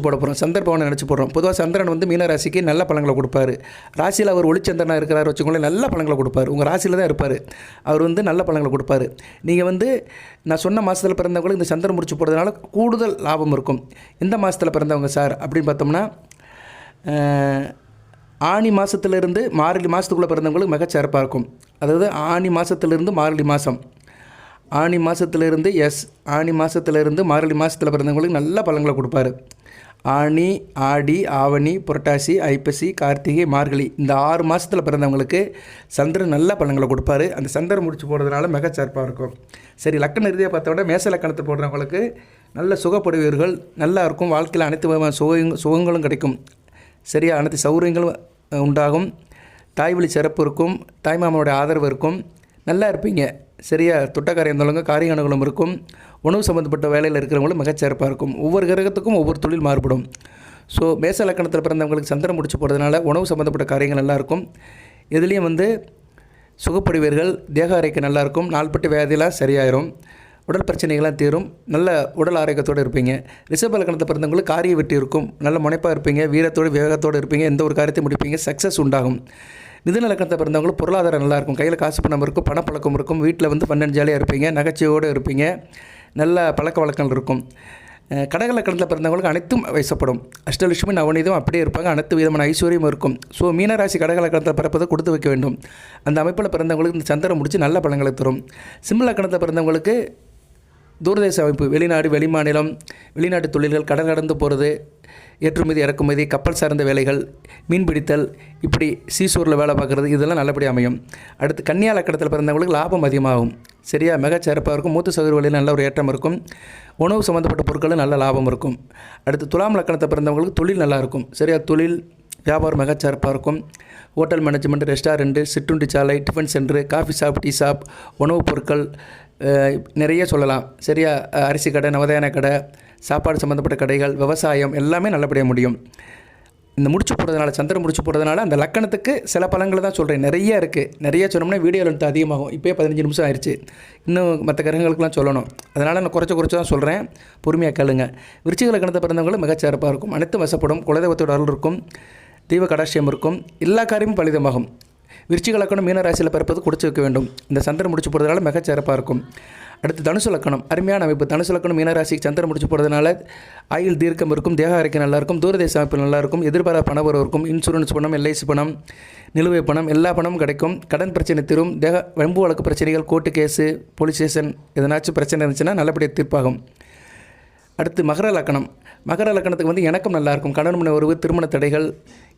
போட போகிறோம். சந்திர பவனை நினச்சி போடுறோம். பொதுவாக சந்திரன் வந்து மீனராசிக்கு நல்ல பலன்களை கொடுப்பாரு. ராசியில் அவர் ஒளிச்சந்திரனாக இருக்கிறார் வச்சுக்கோங்களேன், நல்ல பலன்களை கொடுப்பார். உங்கள் ராசியில் தான் இருப்பார். அவர் வந்து நல்ல பலன்களை கொடுப்பார். நீங்கள் வந்து நான் சொன்ன மாதத்தில் பிறந்தவங்களுக்கு இந்த சந்திரன் முடிச்சு போடுறதுனால கூடுதல் லாபம் இருக்கும். எந்த மாதத்தில் பிறந்தவங்க சார் அப்படின்னு பார்த்தோம்னா, ஆனி மாதத்துலேருந்து மார்கழி மாதத்துக்குள்ளே பிறந்தவங்களுக்கு மிகச்சிறப்பாக இருக்கும். அதாவது ஆனி மாதத்துலேருந்து மார்கழி மாதம், ஆனி மாதத்துலேருந்து மார்கழி மாதத்தில் பிறந்தவங்களுக்கு நல்ல பலன்களை கொடுப்பாரு. ஆனி, ஆடி, ஆவணி, புரட்டாசி, ஐப்பசி, கார்த்திகை, மார்கழி இந்த 6 மாதத்தில் பிறந்தவங்களுக்கு சந்திரன் நல்ல பலன்களை கொடுப்பாரு. அந்த சந்திரன் முடிச்சு போடுறதுனால மிகச்சிறப்பாக இருக்கும். சரி, லக்கண ரீதியாக பார்த்தோம்னா மேச லக்கணத்தை போடுறவங்களுக்கு நல்ல சுகப்படுவீர்கள். நல்லா இருக்கும். வாழ்க்கையில் அனைத்து விதமான சுகங்களும் கிடைக்கும். சரியா? அனைத்து சௌகரியங்களும் உண்டாகும். தாய்வழி சிறப்பு இருக்கும். தாய்மாமனுடைய ஆதரவு இருக்கும். நல்லா இருப்பீங்க. சரியா? தொட்டக்காரியம் இருந்தவங்க காரிய அனுகூலம் இருக்கும். உணவு சம்மந்தப்பட்ட வேலையில் இருக்கிறவங்களும் மிகச்சிறப்பாக இருக்கும். ஒவ்வொரு கிரகத்துக்கும் ஒவ்வொரு தொழில் மாறுபடும். ஸோ மேச லக்கணத்தில் பிறந்தவங்களுக்கு சந்திரன் முடிச்சு போடுறதுனால உணவு சம்மந்தப்பட்ட காரியங்கள் நல்லாயிருக்கும். இதுலேயும் வந்து சுகப்படுவீர்கள். தேக ஆரோக்கியம் நல்லாயிருக்கும். நாள்பட்டு வியாதியெல்லாம் சரியாயிரும். உடல் பிரச்சனைகள்லாம் தீரும், நல்ல உடல் ஆரோக்கியத்தோடு இருப்பீங்க. ரிஷப லக்னத்தை பிறந்தவங்களுக்கு காரிய வெற்றி இருக்கும், நல்ல முனைப்பாக இருப்பீங்க, வீரத்தோடு வேகத்தோடு இருப்பீங்க, எந்த ஒரு காரியத்தை முடிப்பீங்க, சக்ஸஸ் உண்டாகும். மிதுன லக்னத்தை பிறந்தவங்களுக்கு பொருளாதாரம் நல்லாயிருக்கும், கையில் காசு பணம் இருக்கும், பணப்பழக்கம் இருக்கும், வீட்டில் வந்து பன்னெண்டு ஜாலியாக இருப்பீங்க, நகைச்சுவையோடு இருப்பீங்க, நல்ல பழக்க வழக்கங்கள் இருக்கும். கடக லக்னத்தில் பிறந்தவங்களுக்கு அனைத்தும் வயசப்படும், அஷ்டலட்சுமி நவநீதம் அப்படியே இருப்பாங்க, அனைத்து விதமான ஐஸ்வர்யம் இருக்கும். ஸோ மீனராசி கடக லக்னத்தில் பிறப்பதை கொடுத்து வைக்க வேண்டும். அந்த அமைப்பில் பிறந்தவங்களுக்கு இந்த சந்திரன் முடித்து நல்ல பலன்களை தரும். சிம்ம லக்னத்தில் பிறந்தவங்களுக்கு தூரதேச அமைப்பு, வெளிநாடு வெளிமாநிலம், வெளிநாட்டு தொழில்கள், கடல் கடந்து போகிறது, ஏற்றுமதி இறக்குமதி, கப்பல் சார்ந்த வேலைகள், மீன்பிடித்தல், இப்படி சீசூரில் வேலை பார்க்குறது, இதெல்லாம் நல்லபடியாக அமையும். அடுத்து கன்னியா லக்னத்தில் பிறந்தவங்களுக்கு லாபம் அதிகமாகும், சரியா மிகச்சிறப்பாக இருக்கும். மூத்த சகோதர வழியில் நல்ல ஒரு ஏற்றம் இருக்கும், உணவு சம்மந்தப்பட்ட பொருட்களும் நல்ல லாபம் இருக்கும். அடுத்து துலாம் லக்னத்தை பிறந்தவங்களுக்கு தொழில் நல்லாயிருக்கும், சரியா தொழில் வியாபாரம் மிகச்சிறப்பாக இருக்கும். ஹோட்டல் மேனேஜ்மெண்ட், ரெஸ்டாரண்ட்டு, சிற்றுண்டி சாலை, tiffin centre, coffee shop, tea shop, உணவுப் பொருட்கள் நிறைய சொல்லலாம், சரியா அரிசி கடை, நவதான கடை, சாப்பாடு சம்மந்தப்பட்ட கடைகள், விவசாயம் எல்லாமே நல்லபடியாக முடியும். இந்த முடிச்சு போடுறதுனால, சந்திரன் முடிச்சு போடுறதுனால அந்த லக்கணத்துக்கு சில பலன்களை தான் சொல்கிறேன், நிறைய இருக்குது. நிறைய சொன்னோம்னா வீடியோ லென்த் அதிகமாகும். இப்போயே 15 நிமிஷம் ஆயிடுச்சு, இன்னும் மற்ற கிரகங்களுக்கெல்லாம் சொல்லணும். அதனால் நான் குறைச்சி தான் சொல்கிறேன், பொறுமையாக கேளுங்க. விருச்சிக லக்னத்தை பிறந்தவங்களும் மிகச்சிறப்பாக இருக்கும், அனைத்தும் வசப்படும், குலதெய்வத்தோட அருள் இருக்கும், தெய்வ கடாட்சியம் இருக்கும், எல்லா காரியமும் பலிதமாகும். விருச்சிக லக்கணம் மீன ராசியில் பிறப்பது கொடுத்து வைக்க வேண்டும். இந்த சந்திரன் முடிச்சு போடுறதுனால மிகச்சிறப்பாக இருக்கும். அடுத்து தனுசு லக்கணம், அருமையான அமைப்பு. தனுசு லக்கணம் மீனராசிக்கு சந்திரன் முடிச்சு போடுறதுனால ஆயுள் தீர்க்கம் இருக்கும், தேக ஆரோக்கியம் நல்லாயிருக்கும், தூரதேச அமைப்பு நல்லாயிருக்கும், எதிர்பாராத பணம் வரும் இருக்கும், இன்சூரன்ஸ் பணம், எல்ஐசி பணம், நிலுவை பணம், எல்லா பணமும் கிடைக்கும், கடன் பிரச்சனை தீரும், வம்பு வழக்கு பிரச்சனைகள், கோர்ட்டு கேஸு, போலீஸ் ஸ்டேஷன் எதனாச்சும் பிரச்சனை இருந்துச்சுன்னா நல்லபடியாக தீர்ப்பாகும். அடுத்து மகர லக்கணம். மகர லக்கணத்துக்கு வந்து இணக்கம் நல்லாயிருக்கும், கடன் மனை உறவு, திருமண தடைகள்,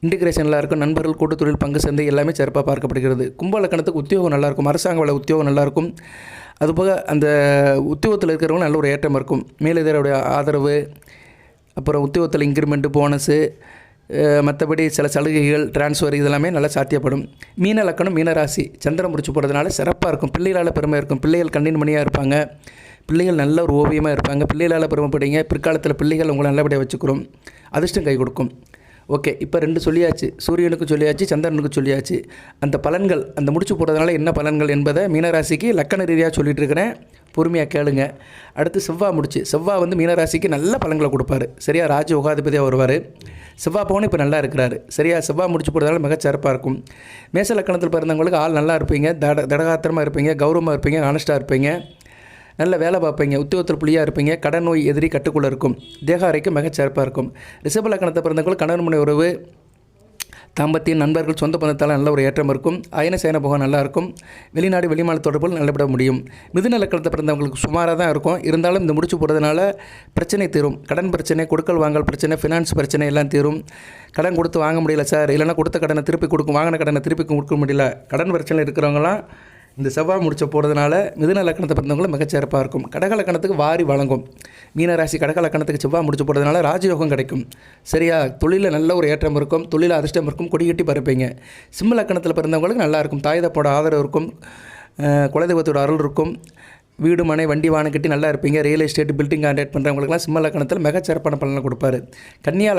இன்டிகிரேஷன் நல்லாயிருக்கும், நண்பர்கள், கூட்டு தொழில், பங்கு சந்தை எல்லாமே சிறப்பாக பார்க்கப்படுகிறது. கும்ப லக்கணத்துக்கு உத்தியோகம் நல்லாயிருக்கும், அரசாங்க வேலை உத்தியோகம் நல்லாயிருக்கும். அதுபோக அந்த உத்தியோகத்தில் இருக்கிறவங்க நல்ல ஒரு ஏற்றம் இருக்கும், மேலதிகாரியுடைய ஆதரவு, அப்புறம் உத்தியோகத்தில் இன்க்ரிமெண்ட்டு, போனஸு, மற்றபடி சில சலுகைகள், டிரான்ஸ்ஃபர் இதெல்லாமே நல்லா சாத்தியப்படும். மீன லக்கணம் மீனராசி சந்திரன் முடிச்சு போடுறதுனால சிறப்பாக இருக்கும், பிள்ளைகளால் பெருமை இருக்கும், பிள்ளைகள் கண்ணின் மணியாக இருப்பாங்க, பிள்ளைகள் நல்ல ஒரு ஓவியமாக இருப்பாங்க, பிள்ளைகளால் பெருமைப்படுங்க, பிற்காலத்தில் பிள்ளைகள் உங்களை நல்லபடியாக வச்சுக்கிறோம், அதிர்ஷ்டம் கை கொடுக்கும். ஓகே, இப்போ 2 சொல்லியாச்சு, சூரியனுக்கு சொல்லியாச்சு, சந்திரனுக்கு சொல்லியாச்சு. அந்த பலன்கள், அந்த முடிச்சு போடுறதுனால என்ன பலன்கள் என்பதை மீனராசிக்கு லக்கண ரீதியாக சொல்லிகிட்டு இருக்கிறேன், பொறுமையாக கேளுங்க. அடுத்து செவ்வாய் முடிச்சு. செவ்வாய் வந்து மீனராசிக்கு நல்ல பலன்களை கொடுப்பாரு, சரியா ராஜ உகாதிபதியாக வருவார். செவ்வாய் பவன் இப்போ நல்லா இருக்கிறாரு, சரியா செவ்வாய் முடிச்சு போடுறதுனால மிகச்சிறப்பாக இருக்கும். மேச லக்கணத்தில் பிறந்தவங்களுக்கு ஆள் நல்லா இருப்பீங்க, தடகாத்திரமாக இருப்பீங்க, கௌரவமாக இருப்பீங்க, ஆனஸ்ட்டாக இருப்பீங்க, நல்ல வேலை பார்ப்பீங்க, உத்தியோகத்தில் புள்ளியாக இருப்பீங்க, கடன் நோய் எதிரி கட்டுக்குள்ளே இருக்கும், தேக ஆரோக்கியம் மிகச்சிறப்பாக இருக்கும். ரிஷப லக்கணத்தை பிறந்தவங்களுக்கு கணவன் மனை உறவு, தாம்பத்தியம், நண்பர்கள், சொந்த பந்தத்தால் நல்ல ஒரு ஏற்றம் இருக்கும், அயன சேன போகம் நல்லாயிருக்கும், வெளிநாடு வெளிமாநில தொடர்புகள் நல்லபட முடியும். மிதுன லக்கணத்தை பிறந்தவங்களுக்கு சுமாராக தான் இருக்கும், இருந்தாலும் இந்த முடிச்சு போடுறதுனால பிரச்சனை தீரும், கடன் பிரச்சனை, கொடுக்கல் வாங்கல் பிரச்சனை, ஃபினான்ஸ் பிரச்சனை எல்லாம் தீரும். கடன் கொடுத்து வாங்க முடியல சார், இல்லைனா கொடுத்த கடனை திருப்பி வாங்கின கடனை திருப்பி கொடுக்க முடியல, கடன் பிரச்சனை இருக்கிறவங்களாம் இந்த செவ்வாய் முடிச்ச போடுறதுனால மிதுன லக்கணத்தை பிறந்தவங்களும் மிகச்சிறப்பாக இருக்கும். கடக லக்கணத்துக்கு வாரி வழங்கும். மீனராசி கடக லக்கணத்துக்கு செவ்வாய் முடிச்சு போடுறதுனால ராஜயோகம் கிடைக்கும், சரியா தொழிலில் நல்ல ஒரு ஏற்றம் இருக்கும், தொழில் அதிர்ஷ்டம் இருக்கும், கொடிகட்டி பறப்பீங்க. சிம்ம லக்கணத்தில் பிறந்தவங்களுக்கு நல்லாயிருக்கும், தாய் தப்போட ஆதரவு இருக்கும், குலதெய்வத்தோட அருள் இருக்கும், வீடு மனை வண்டி வாகனம் கட்டி நல்லா இருப்பீங்க. ரியல் எஸ்டேட் பில்டிங் கான்ட்ராக்ட் பண்ணுறவங்களுக்குலாம் சிம்ம லக்கணத்தில் மிகச்சிறப்பான பலனை கொடுப்பாரு. கன்னியா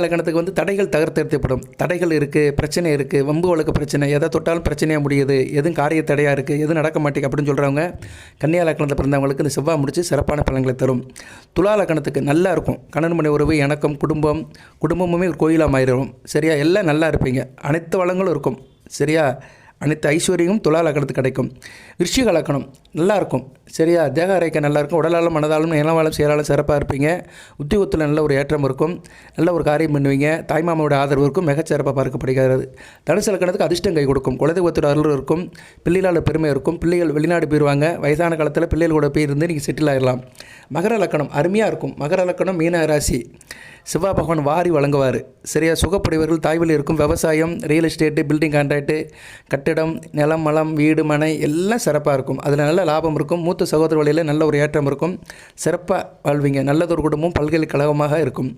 லக்கணத்துக்கு வந்து தடைகள் தகர்த்தெடுத்தப்படும், தடைகள் இருக்குது, பிரச்சனை இருக்குது, வம்பு வழக்கு பிரச்சனை, எதை தொட்டாலும் பிரச்சனையாக முடியுது, எதுவும் காரிய தடையாக இருக்குது, எதுவும் நடக்க மாட்டேங்க அப்படின்னு சொல்கிறவங்க கன்னியா லக்கணத்தில் பிறந்தவங்களுக்கு இந்த செவ்வாய் முடிச்சு சிறப்பான பலன்களை தரும். துலா லக்கணத்துக்கு நல்லா இருக்கும், கணவன் மனை உறவு, இணக்கம், குடும்பமுமே ஒரு கோயிலாக மாறிடும், சரியா எல்லாம் நல்லா இருப்பீங்க, அனைத்து வளங்களும் இருக்கும், சரியா அனைத்து ஐஸ்வர்யமும் துலா லக்கணத்துக்கு கிடைக்கும். விருச்சிக லக்கணம் நல்லாயிருக்கும், சரியா தேக ஆரோக்கியம் நல்லாயிருக்கும், உடலாலும் மனதாலும் நிலவாலும் செயலாலும் சிறப்பாக இருப்பீங்க, உத்தியோகத்தில் நல்ல ஒரு ஏற்றம் இருக்கும், நல்ல ஒரு காரியம் பண்ணுவீங்க, தாய்மாமாவோட ஆதரவு இருக்கும், மிகச்சிறப்பாக பார்க்கப்படுகிறது. தனுசு லக்கணத்துக்கு அதிர்ஷ்டம் கை கொடுக்கும், குலதெய்வத்தோட அருள் இருக்கும், பிள்ளைகளால் பெருமை இருக்கும், பிள்ளைகள் வெளிநாடு போயிடுவாங்க, வயதான காலத்தில் பிள்ளைகள் கூட போய் இருந்து நீங்கள் செட்டில் ஆகிடலாம். மகர லக்கணம் அருமையாக இருக்கும், மகர லக்கணம் மீன ராசி செவ்வாய் பகவான் வாரி வழங்குவார், சரியா சுகப்படைவர்கள், தாய்வழி இருக்கும், விவசாயம், ரியல் எஸ்டேட்டு, பில்டிங் கான்ட்ராக்டு, கட்டிடம், நிலம், மலம், வீடு மனை எல்லாம் சிறப்பாக இருக்கும், அதில் நல்ல லாபம் இருக்கும், மூத்த சகோதர வழியில் நல்ல ஒரு ஏற்றம் இருக்கும், சிறப்பாக வாழ்வீங்க, நல்லதொரு குடும்பம் பல்கலைக்கழகமாக இருக்கும்.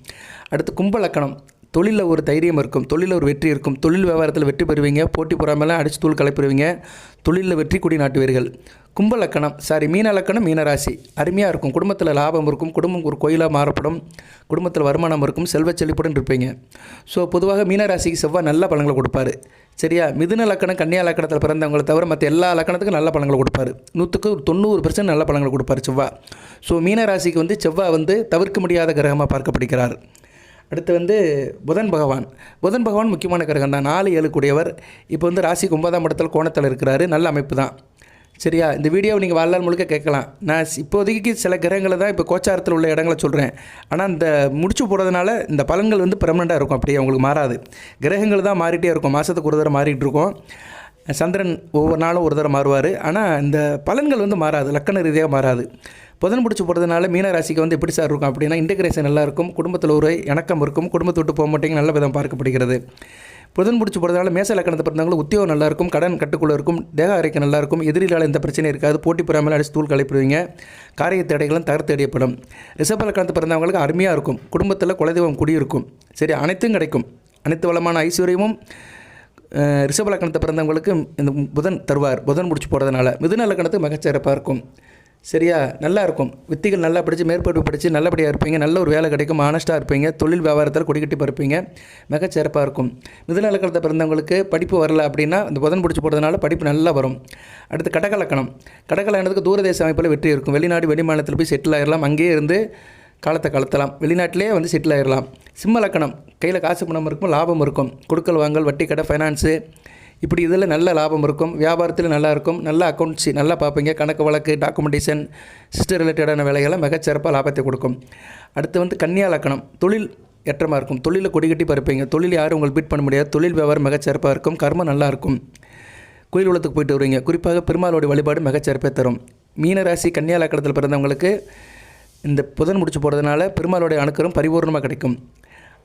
அடுத்து கும்ப லக்கணம் தொழிலில் ஒரு தைரியம் இருக்கும், தொழிலில் ஒரு வெற்றி இருக்கும், தொழில் வியாபாரத்தில் வெற்றி பெறுவீங்க, போட்டி பொறாமைலாம் அடித்து தூள் கலைப்பிடுவீங்க, தொழிலில் வெற்றி கொடி நாட்டுவீர்கள். கும்ப லக்கணம் மீன லக்கணம் மீனராசி அருமையாக இருக்கும். குடும்பத்தில் லாபம் இருக்கும், குடும்பம் ஒரு கோயிலாக மாறப்படும், குடும்பத்தில் வருமானம் இருக்கும், செல்வச் செழிப்புடன் இருப்பீங்க. ஸோ பொதுவாக மீனராசிக்கு செவ்வாய் நல்ல பலன்களை கொடுப்பாரு. சரியா? மிதுன லக்கணம் கன்னியா லக்கணத்தில் பிறந்தவங்களை தவிர மற்ற எல்லா லக்கணத்துக்கும் நல்ல பலன்களை கொடுப்பாரு. 90% நல்ல பலன்களை கொடுப்பார் செவ்வாய். ஸோ மீனராசிக்கு செவ்வாய் தவிர்க்க முடியாத கிரகமாக பார்க்கப்படுகிறார். அடுத்து புதன் பகவான் முக்கியமான கிரகம் தான். 4-7 கூடியவர். இப்போ ராசிக்கு 9ஆம் இடத்துல கோணத்தில் இருக்கிறாரு. நல்ல அமைப்பு தான். சரியா? இந்த வீடியோவை நீங்கள் வாழ்நாள் முழுக்க கேட்கலாம். நான் இப்போதைக்கு சில கிரகங்களை தான் இப்போ கோச்சாரத்தில் உள்ள இடங்களை சொல்கிறேன். ஆனால் இந்த முடிச்சு போடுறதுனால இந்த பலன்கள் பெர்மனெண்ட்டாக இருக்கும், அப்படியே உங்களுக்கு மாறாது. கிரகங்கள் தான் மாறிட்டே இருக்கும், மாதத்துக்கு ஒரு தடவை மாறிட்டு இருக்கும். சந்திரன் ஒவ்வொரு நாளும் ஒரு தடவை மாறுவார். ஆனால் இந்த பலன்கள் மாறாது, லக்கண ரீதியாக மாறாது. புதன் பிடிச்சி போகிறதுனால மீனராசிக்கு எப்படி சார் இருக்கும் அப்படின்னா, இன்டெகிரேஷன் நல்லா இருக்கும், குடும்பத்தில் ஒரு இணக்கம் இருக்கும், குடும்பத்தை விட்டு போக மாட்டேங்க, நல்ல விதம் பார்க்கப்படுகிறது. புதன் பிடிச்சி போகிறதுனால மேச லக்கணத்தை பிறந்தவங்களுக்கு உத்தியோகம் நல்லாயிருக்கும், கடன் கட்டுக்குள்ளே இருக்கும், தேக ஆரோக்கியம் நல்லாயிருக்கும், எதிரிலால் எந்த பிரச்சனையும் இருக்காது, போட்டி பொறாமல் அடித்து தூள் கலைப்பிடுவீங்க, காரிய தடைகளும் தகர்த்து அடியப்படும். ரிஷப லக்கணத்தை பிறந்தவங்களுக்கு அருமையாக இருக்கும், குடும்பத்தில் குலதெய்வம் குடியிருக்கும். சரி, அனைத்தும் கிடைக்கும், அனைத்து வளமான ஐஸ்வர்யமும் ரிஷப லக்கணத்தை பிறந்தவங்களுக்கு இந்த புதன் தருவார். புதன் பிடிச்சி போகிறதுனால மிதுன லக்கணத்துக்கு மிகச்சிறப்பாக இருக்கும். சரியா? நல்லா இருக்கும். வித்திகள் நல்லா படித்து மேற்படிப்பு படித்து நல்லபடியாக இருப்பீங்க, நல்ல ஒரு வேலை கிடைக்கும், ஆனஸ்ட்டாக இருப்பீங்க, தொழில் வியாபாரத்தில் கொடிக்கட்டி பருப்பீங்க, மிகச்சிறப்பாக இருக்கும். மிதுன லக்கணத்தை பிறந்தவங்களுக்கு படிப்பு வரல அப்படின்னா இந்த புதன் பிடிச்சி போகிறதுனால படிப்பு நல்லா வரும். அடுத்து கடகலக்கணத்துக்கு தூரதேச அமைப்பில் வெற்றி இருக்கும். வெளிநாடு வெளிமாநிலத்தில் போய் செட்டில் ஆகிடலாம், அங்கேயே இருந்து காலத்தை கலத்தலாம், வெளிநாட்டிலே செட்டில் ஆகிடலாம். சிம்ம லக்கணம் கையில் காசு பணம் இருக்கும், லாபம் இருக்கும், கொடுக்கல் வாங்கல், வட்டி கடை, ஃபைனான்ஸு, இப்படி இதில் நல்ல லாபம் இருக்கும். வியாபாரத்தில் நல்லா இருக்கும், நல்ல அக்கௌண்ட்ஸ் நல்லா பார்ப்பீங்க, கணக்கு வழக்கு, டாக்குமெண்டேஷன், சிஸ்டர் ரிலேட்டடான வேலைகளை மிகச்சிறப்பாக லாபத்தை கொடுக்கும். அடுத்து கன்னியா லக்கணம் தொழில் ஏற்றமாக இருக்கும், தொழிலில் கொடிக்கட்டி பருப்பீங்க, தொழில் யாரும் உங்களுக்கு பீட் பண்ண முடியாது, தொழில் வியாபாரம் மிகச்சிறப்பாக இருக்கும், கர்மம் நல்லா இருக்கும், கோயில் உலகத்துக்கு போயிட்டு வருவீங்க. குறிப்பாக பெருமாளோடைய வழிபாடு மிகச்சிறப்பாக தரும். மீனராசி கன்னியா லக்கணத்தில் பிறந்தவங்களுக்கு இந்த புதன் முடிச்சு போகிறதுனால பெருமாளுடைய அனுக்கிரம் பரிபூர்ணமாக கிடைக்கும்.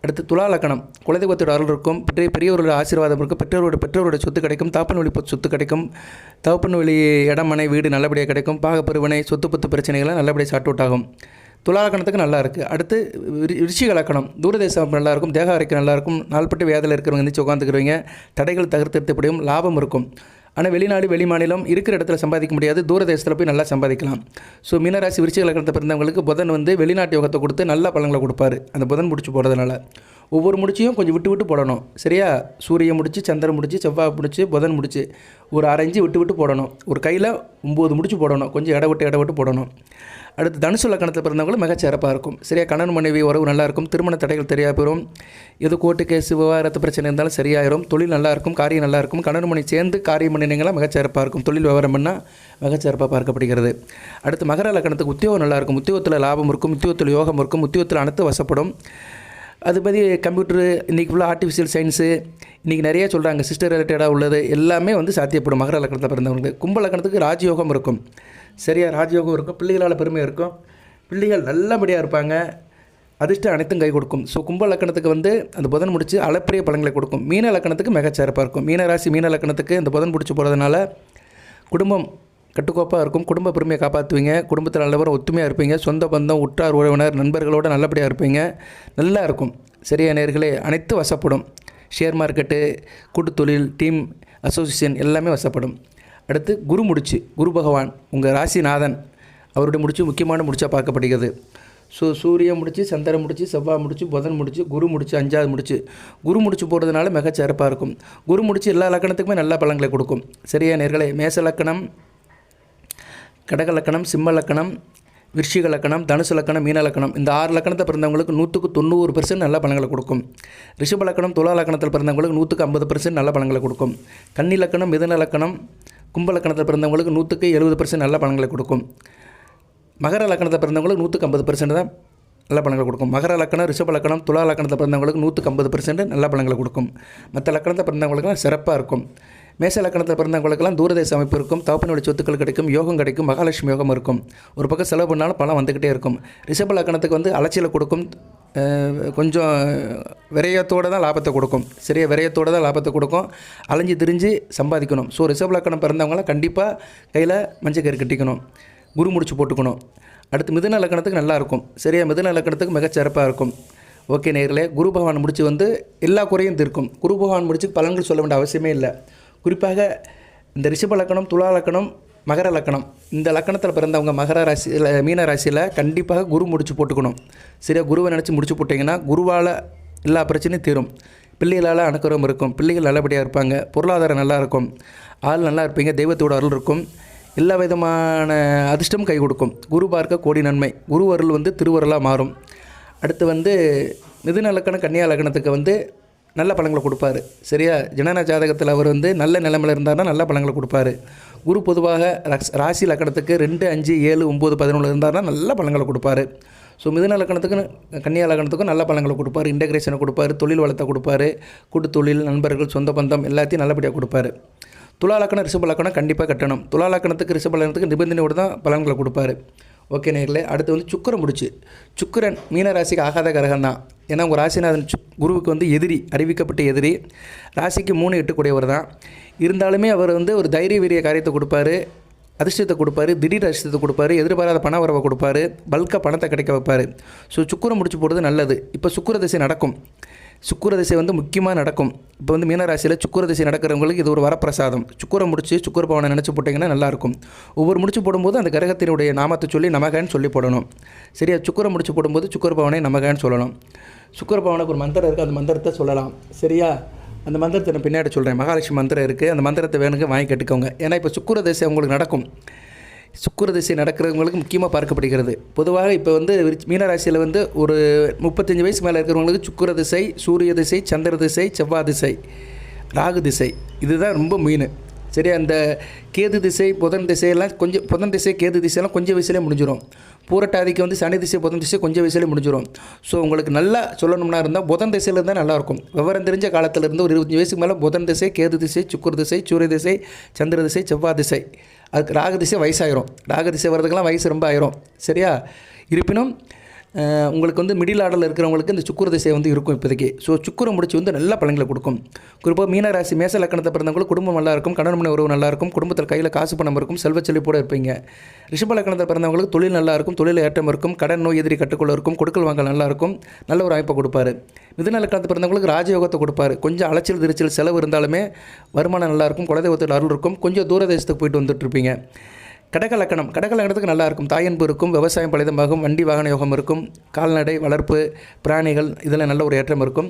அடுத்து துலா லக்கணம் குலதெய்வத்தோட அருள் இருக்கும், பெரியவர்களோட ஆசீர்வாதம் இருக்கும், பெற்றோரோட சொத்து கிடைக்கும், தகப்பன் வழி சொத்து கிடைக்கும், தகப்பன் வழி இடம் மனை வீடு நல்லபடியாக கிடைக்கும், பாகப்பெருவனை சொத்து பத்து பிரச்சனைகள்லாம் நல்லபடியாக சார்ட் அவுட் ஆகும். துலா லக்கணத்துக்கு நல்லா இருக்குது. அடுத்து விருச்சிக லக்கணம் தூரதேசம் நல்லாயிருக்கும், தேக ஆரோக்கியம் நல்லாயிருக்கும், நாள்பட்டு வேதத்தில் இருக்கிறவங்க எந்திரிச்சு உட்காந்துக்கிறவங்க, தடைகள் தகர்த்தெடுத்தப்படியும் லாபம் இருக்கும். ஆனால் வெளிநாடு வெளி மாநிலம் இருக்கிற இடத்துல சம்பாதிக்க முடியாது, தூரதேசத்தில் போய் நல்லா சம்பாதிக்கலாம். ஸோ மீனராசி விருச்சிக லக்கணத்தை பிறந்தவங்களுக்கு புதன் வெளிநாட்டு யோகத்தை கொடுத்து நல்ல பலன்களை கொடுப்பாரு. அந்த புதன் முடிச்சு போகிறதுனால ஒவ்வொரு முடிச்சியும் கொஞ்சம் விட்டு விட்டு போடணும். சரியா? சூரியன் முடிச்சு, சந்திரன் முடிச்சு, செவ்வாய் முடிச்சு, புதன் முடிச்சு, ஒரு 6 இன்ச்சு விட்டு விட்டு போடணும். ஒரு கையில் 9 முடிச்சு போடணும், கொஞ்சம் இட விட்டு போடணும். அடுத்து தனுசு லக்கணத்தில் பிறந்தவங்களும் மிகச்சிறப்பாக இருக்கும். சரியா? கணவன் மனைவி உறவு நல்லாயிருக்கும், திருமண தடைகள் தெரியா பெறும், எது கோர்ட்டு கேஸு விவகாரத்து பிரச்சனை இருந்தாலும் சரியாயிரும், தொழில் நல்லாயிருக்கும், காரியம் நல்லாயிருக்கும், கணவன் மணி சேர்ந்து காரியம் பண்ணினீங்களாம் மிகச்சிறப்பாக இருக்கும், தொழில் விவகாரம் பண்ணால் மிகச்சிறப்பாக பார்க்கப்படுகிறது. அடுத்து மகர லக்கணத்துக்கு உத்தியோகம் நல்லாயிருக்கும், உத்தியோகத்தில் லாபம் இருக்கும், உத்தியோகத்தில் யோகம் இருக்கும், உத்தியோகத்தில் அனைத்து வசப்படும். அது பற்றி கம்ப்யூட்டரு இன்றைக்கி ஃபுல்லாக ஆர்டிஃபிஷியல் சயின்ஸு இன்றைக்கி நிறையா சொல்கிறாங்க, சிஸ்டர் ரிலேட்டடாக உள்ளது எல்லாமே சாத்தியப்படும் மகர லக்கணத்தில் பிறந்தவங்களுக்கு. கும்ப லக்கணத்துக்கு ராஜயோகம் இருக்கும். சரியா? ராஜயோகம் இருக்கும், பிள்ளைகளால் பெருமை இருக்கும், பிள்ளைகள் நல்லபடியாக இருப்பாங்க, அதிர்ஷ்டம் அனைத்தும் கை கொடுக்கும். ஸோ கும்ப லக்கணத்துக்கு அந்த புதன் முடிச்சு அளப்பரிய பலன்களை கொடுக்கும். மீன லக்கணத்துக்கு மிகச்சிறப்பாக இருக்கும். மீனராசி மீன லக்கணத்துக்கு இந்த புதன் பிடிச்சி போகிறதுனால குடும்பம் கட்டுக்கோப்பாக இருக்கும், குடும்ப பெருமையை காப்பாற்றுவீங்க, குடும்பத்தில் நல்லவரும் ஒத்துமையாக இருப்பீங்க, சொந்த பந்தம் உற்றார் உறவினர் நண்பர்களோடு நல்லபடியாக இருப்பீங்க, நல்லா இருக்கும். சரியா நேயர்களே? அனைத்து வசப்படும். ஷேர் மார்க்கெட்டு, கூட்டுத்தொழில், டீம் அசோசியேஷன் எல்லாமே வசப்படும். அடுத்து குரு பகவான் உங்கள் ராசிநாதன், அவருடைய முடிச்சு முக்கியமான முடிச்சாக பார்க்கப்படுகிறது. ஸோ சூரியன் முடிச்சு, சந்திரன் முடிச்சு, செவ்வாய் முடிச்சு, புதன் முடிச்சு, குரு முடிச்சு, 5வது முடிச்சு. குரு முடிச்சு போகிறதுனால மிகச்சிறப்பாக இருக்கும். குரு முடிச்சு எல்லா லக்கணத்துக்குமே நல்ல பலன்களை கொடுக்கும். சரியா நேயர்களே? மேச லக்கணம், கடக லக்கணம், சிம்ம லக்கணம், விருச்சிக லக்கணம், தனுசு லக்கணம், மீன லக்கணம், இந்த 6 லக்கணத்தை பிறந்தவங்களுக்கு 190% நல்ல பலன்களை கொடுக்கும். ரிஷப லக்கணம், துலா லக்கணத்தில் பிறந்தவங்களுக்கு 150% நல்ல பலன்களை கொடுக்கும். கன்னி லக்கணம், மிதுன லக்கணம், கும்ப லக்கணத்தில் பிறந்தவங்களுக்கு 170% நல்ல பலன்களை கொடுக்கும். மகர லக்கணத்தை பிறந்தவங்களுக்கு 150% தான் நல்ல பலன்களை கொடுக்கும். மகர லக்கணம், ரிஷப லக்கணம், துலா லக்கணத்தை பிறந்தவங்களுக்கு 150% நல்ல பலன்களை கொடுக்கும். மற்ற லக்கணத்தை பிறந்தவங்களுக்குலாம் சிறப்பாக இருக்கும். மேச லக்கணத்தில் பிறந்தவங்களுக்கெல்லாம் தூரதேச அமைப்பு இருக்கும், தகப்பனுடைய சொத்துக்கள் கிடைக்கும், யோகம் கிடைக்கும், மகாலட்சுமி யோகம் இருக்கும், ஒரு பக்கம் செலவு பண்ணாலும் பணம் வந்துக்கிட்டே இருக்கும். ரிஷப லக்கணத்துக்கு அலைச்சலை கொடுக்கும், கொஞ்சம் விரயத்தோடு தான் லாபத்தை கொடுக்கும். சரியா? விரயத்தோடு தான் லாபத்தை கொடுக்கும், அலைஞ்சு திரிஞ்சு சம்பாதிக்கணும். ஸோ ரிஷப லக்கணம் பிறந்தவங்களாம் கண்டிப்பாக கையில் மஞ்சக்கயிறு கட்டிக்கணும், குரு முடிச்சு போட்டுக்கணும். அடுத்து மிதுன லக்கணத்துக்கு நல்லாயிருக்கும். சரியா? மிதுன லக்கணத்துக்கு மிகச்சிறப்பாக இருக்கும். ஓகே நேயர்களே, குரு பகவான் முடிச்சு வந்து எல்லா குறையும் தீர்க்கும். குரு பகவான் முடிச்சு பலன்கள் சொல்ல வேண்டிய அவசியமே இல்லை. குறிப்பாக இந்த ரிஷப லக்கணம், துலா லக்கணம், மகர லக்கணம், இந்த லக்கணத்தில் பிறந்தவங்க மகர ராசியில், மீன ராசியில் கண்டிப்பாக குரு முடிச்சு போட்டுக்கணும். சரியா, குருவை நினச்சி முடிச்சு போட்டிங்கன்னா குருவால் எல்லா பிரச்சனையும் தீரும். பிள்ளைகளால் அனுக்கிரகம் இருக்கும், பிள்ளைகள் நல்லபடியாக இருப்பாங்க, பொருளாதாரம் நல்லா இருக்கும், ஆள் நல்லா இருப்பீங்க, தெய்வத்தோட அருள் இருக்கும், எல்லா விதமான அதிர்ஷ்டமும் கை கொடுக்கும். குரு பார்க்க கோடி நன்மை. குரு அருள் வந்து திருவருளாக மாறும். அடுத்து வந்து மிதுன லக்கணம், கன்னியா லக்கணத்துக்கு வந்து நல்ல பலன்களை கொடுப்பாரு. சரியா, ஜனன ஜாதகத்தில் அவர் வந்து நல்ல நிலைமையில் இருந்தார்னா நல்ல பலன்களை கொடுப்பாரு. குரு பொதுவாக ராசி லக்கணத்துக்கு 2, 5, 7, 9, 11 இருந்தார்னா நல்ல பலன்களை கொடுப்பாரு. ஸோ மிதுன லக்கணத்துக்கும் கன்னியா லக்கணத்துக்கும் நல்ல பலன்களை கொடுப்பாரு. இன்டகிரேஷனை கொடுப்பாரு, தொழில் வளத்தை கொடுப்பாரு, கூட்டு தொழில், நண்பர்கள், சொந்த பந்தம் எல்லாத்தையும் நல்லபடியாக கொடுப்பாரு. துலா லக்கணம், ரிஷப லக்கணம் கண்டிப்பாக கட்டணும். துலா லக்கணத்துக்கு, ரிஷப லக்கணத்துக்கு நிபந்தனையோடு தான் பலன்களை கொடுப்பாரு. ஓகே நேர்களே, அடுத்து வந்து சுக்கிரன் முடிச்சு. சுக்கிரன் மீன ராசிக்கு ஆகாத கிரகம் தான். ஏன்னா உங்கள் ராசிநாதன் குருவுக்கு வந்து எதிரி, அறிவிக்கப்பட்ட எதிரி. ராசிக்கு 3, 8 கூடியவர் தான். இருந்தாலுமே அவர் வந்து ஒரு தைரிய வீரிய காரியத்தை கொடுப்பாரு, அதிர்ஷ்டத்தை கொடுப்பாரு, திடீர் அதிர்ஷ்டத்தை கொடுப்பாரு, எதிர்பாராத பண வரவை கொடுப்பாரு, பல்காக பணத்தை கிடைக்க வைப்பார். ஸோ சுக்கிரன் முடிச்சு போடுறது நல்லது. இப்போ சுக்கிர திசை நடக்கும். சுக்கிர திசை வந்து முக்கியமாக நடக்கும். இப்போ வந்து மீனராசியில் சுக்கிர திசை நடக்கிறவங்களுக்கு இது ஒரு வரப்பிரசாதம். சுக்கிரம் முடிச்சு சுக்கிர பவனை நினச்சி போட்டிங்கன்னா நல்லாயிருக்கும். ஒவ்வொரு முடிச்சு போடும்போது அந்த கிரகத்தினுடைய நாமத்தை சொல்லி நமகன்னு சொல்லி போடணும். சரியா, சுக்கிரம் முடிச்சு போடும்போது சுக்கிர பவனை நமகன்னு சொல்லணும். சுக்கிர பவனுக்கு ஒரு மந்திரம் இருக்குது, அந்த மந்திரத்தை சொல்லலாம். சரியா, அந்த மந்திரத்தை நான் பின்னாடி சொல்கிறேன். மகாலட்சுமி மந்திரம் இருக்குது, அந்த மந்திரத்தை வேணுங்க வாங்கி கட்டுக்கோங்க. ஏன்னா இப்போ சுக்கிர திசை உங்களுக்கு நடக்கும். சுக்கிர திசை நடக்கிறவங்களுக்கு முக்கியமாக பார்க்கப்படுகிறது. பொதுவாக இப்போ வந்து மீனராசியில் வந்து ஒரு 35 வயசு மேலே இருக்கிறவங்களுக்கு சுக்கிர திசை, சூரிய திசை, சந்திர திசை, செவ்வாய் திசை, ராகு திசை, இதுதான் ரொம்ப மீன். சரியா, அந்த கேது திசை, புதன் திசையெல்லாம் கொஞ்சம், புதன் திசை, கேது திசையெல்லாம் கொஞ்சம் வயசுலேயே முடிஞ்சிடும். பூரட்டாதிக்கு வந்து சனி திசை, புதன் திசை கொஞ்சம் வயசுலேயே முடிஞ்சிடும். ஸோ உங்களுக்கு நல்லா சொல்லணும்னா இருந்தால் புதன் திசையில் இருந்தால் நல்லாயிருக்கும். விவரம் தெரிஞ்ச காலத்திலேருந்து ஒரு 25 வயசுக்கு மேலே புதன் திசை, கேது திசை, சுக்கிர திசை, சூரிய திசை, சந்திர திசை, செவ்வாய் திசை, அதுக்கு ராகு திசை வயசாயிரும். ராகு திசை வர்றதுக்கெல்லாம் வயசு ரொம்ப ஆயிரும். சரியா, இருப்பினும் உங்களுக்கு வந்து மிடில் ஆர்டரில் இருக்கிறவங்களுக்கு இந்த சுக்கிர திசை வந்து இருக்கும் இப்போதைக்கு. ஸோ சுக்கிரம் முடிச்சு வந்து நல்ல பலன்களை கொடுக்கும். குறிப்பாக மீனராசி, மேச லக்கணத்தை பிறந்தவங்களுக்கு குடும்பம் நல்லாயிருக்கும், கணவன் மனைவி உறவு நல்லாயிருக்கும், குடும்பத்தில் கையில் காசு பணம் இருக்கும், செல்வ செழிப்போடு இருப்பீங்க. ரிஷப லக்கணத்தை பிறந்தவங்களுக்கு தொழில் நல்லாயிருக்கும், தொழில் ஏற்றம் இருக்கும், கடன் நோய் எதிரி கட்டுக்குள்ள இருக்கும், கொடுக்கல் வாங்கல் நல்லாயிருக்கும், நல்ல ஒரு வாய்ப்பை கொடுப்பாரு. மிதுன லக்கணத்தை பிறந்தவங்களுக்கு ராஜயோகத்தை கொடுப்பாரு. கொஞ்சம் அலைச்சல் திருச்சல் செலவு இருந்தாலுமே வருமானம் நல்லாயிருக்கும், குலதெய்வத்தோட அருள் இருக்கும், கொஞ்சம் தூரதேசத்துக்கு போயிட்டு வந்துட்டுருப்பீங்க. கடக லக்கணத்துக்கு நல்லாயிருக்கும், தாயன்பு இருக்கும், விவசாயம் பலிதமாகும், வண்டி வாகன யோகம் இருக்கும், கால்நடை வளர்ப்பு, பிராணிகள் இதில் நல்ல ஒரு ஏற்றம் இருக்கும்.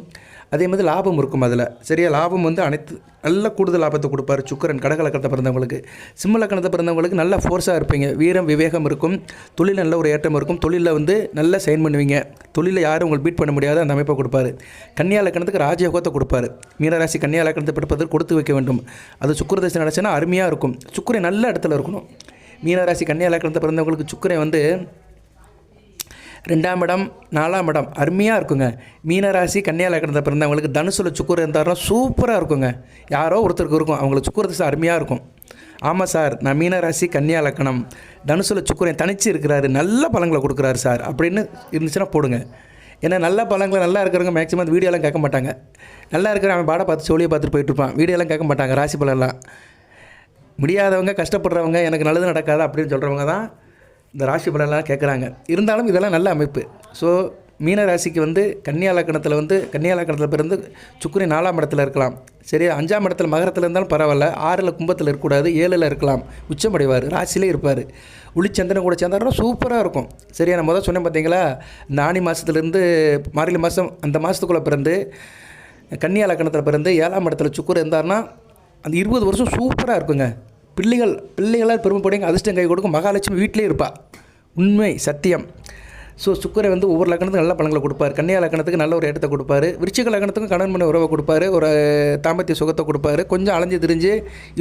அதே மாதிரி லாபம் இருக்கும் அதில். சரியா, லாபம் வந்து அனைத்து நல்ல கூடுதல் லாபத்தை கொடுப்பார் சுக்கிரன் கடக லக்கணத்தை பிறந்தவங்களுக்கு. சிம்ம லக்கணத்தை பிறந்தவங்களுக்கு நல்ல ஃபோர்ஸாக இருப்பீங்க, வீரம் விவேகம் இருக்கும், தொழில் நல்ல ஒரு ஏற்றம் இருக்கும், தொழிலில் வந்து நல்லா சைன் பண்ணுவீங்க, தொழிலில் யாரும் உங்களுக்கு பீட் பண்ண முடியாத அந்த அமைப்பை கொடுப்பாரு. கன்னியா லக்கணத்துக்கு ராஜயோகத்தை கொடுப்பாரு. மீனராசி கன்னியா லக்கணத்தை பிறப்பதற்கு கொடுத்து வைக்க வேண்டும். அது சுக்கிர திசை நடச்சுன்னா அருமையாக இருக்கும். சுக்கிரன் நல்ல இடத்துல இருக்கணும். மீனராசி கன்னியா லக்கணத்தை பிறந்தவங்களுக்கு சுக்கிரன் வந்து 2ஆம் இடம், 4ஆம் இடம் அருமையாக இருக்குங்க. மீனராசி கன்னியா லக்கணத்தை பிறந்தவங்களுக்கு தனுசுல சுக்கிரன் இருந்தாருன்னா சூப்பராக இருக்குங்க. யாரோ ஒருத்தருக்கு இருக்கும், அவங்களுக்கு சுக்கிர திசை அருமையாக இருக்கும். ஆமாம் சார், நான் மீனராசி கன்னியா லக்கணம், தனுசுல சுக்கிரன் தனிச்சு இருக்கிறாரு, நல்ல பலன்களை கொடுக்குறாரு சார் அப்படின்னு இருந்துச்சுன்னா போடுங்க. ஏன்னா நல்ல பலன்களை நல்லா இருக்கிறவங்க மேக்ஸிமம் அந்த வீடியோலாம் கேட்க மாட்டாங்க. நல்லா இருக்கிற அவன் பாட பார்த்து சோழியை பார்த்துட்டு போயிட்டு இருப்பான், வீடியோலாம் கேட்க மாட்டாங்க. ராசி பலன்லாம் முடியாதவங்க, கஷ்டப்படுறவங்க, எனக்கு நல்லது நடக்காது அப்படின்னு சொல்கிறவங்க தான் இந்த ராசி பலன்லாம் கேட்குறாங்க. இருந்தாலும் இதெல்லாம் நல்ல அமைப்பு. ஸோ மீன ராசிக்கு வந்து கன்னியா லக்கணத்தில் பிறந்து சுக்கிரன் 4ஆம் இடத்துல இருக்கலாம். சரி, 5ஆம் இடத்துல மகரத்தில் இருந்தாலும் பரவாயில்ல, 6ல் கும்பத்தில் இருக்கக்கூடாது, 7ல் இருக்கலாம், உச்சமடைவார், ராசியிலே இருப்பார். ஒளிச்சந்திரன் கூட சேர்ந்தாருன்னா சூப்பராக இருக்கும். சரியா, நான் முதல் சொன்னேன் பார்த்தீங்களா, இந்த ஆனி மாதத்துலேருந்து மார்கழி மாதம் அந்த மாதத்துக்குள்ளே பிறந்து கன்னியா லக்கணத்தில் பிறந்து 7ஆம் இடத்துல சுக்கிரன் இருந்தார்னா அந்த 20 வருஷம் சூப்பராக இருக்குங்க. பிள்ளைகளால் பெருமைப்படுங்க, அதிர்ஷ்டம் கை கொடுக்கும், மகாலட்சுமி வீட்டிலே இருப்பாள். உண்மை சத்தியம். ஸோ சுக்கிரன் வந்து ஒவ்வொரு லக்கணத்துக்கு நல்ல பலன்களை கொடுப்பார். கன்னியா லக்கணத்துக்கு நல்ல ஒரு ஏற்றத்தை கொடுப்பாரு. விருச்சிக லக்கணத்துக்கும் கணவன் மனைவி உறவை கொடுப்பாரு, ஒரு தாம்பத்திய சுகத்தை கொடுப்பாரு. கொஞ்சம் அலைஞ்சு திரிஞ்சு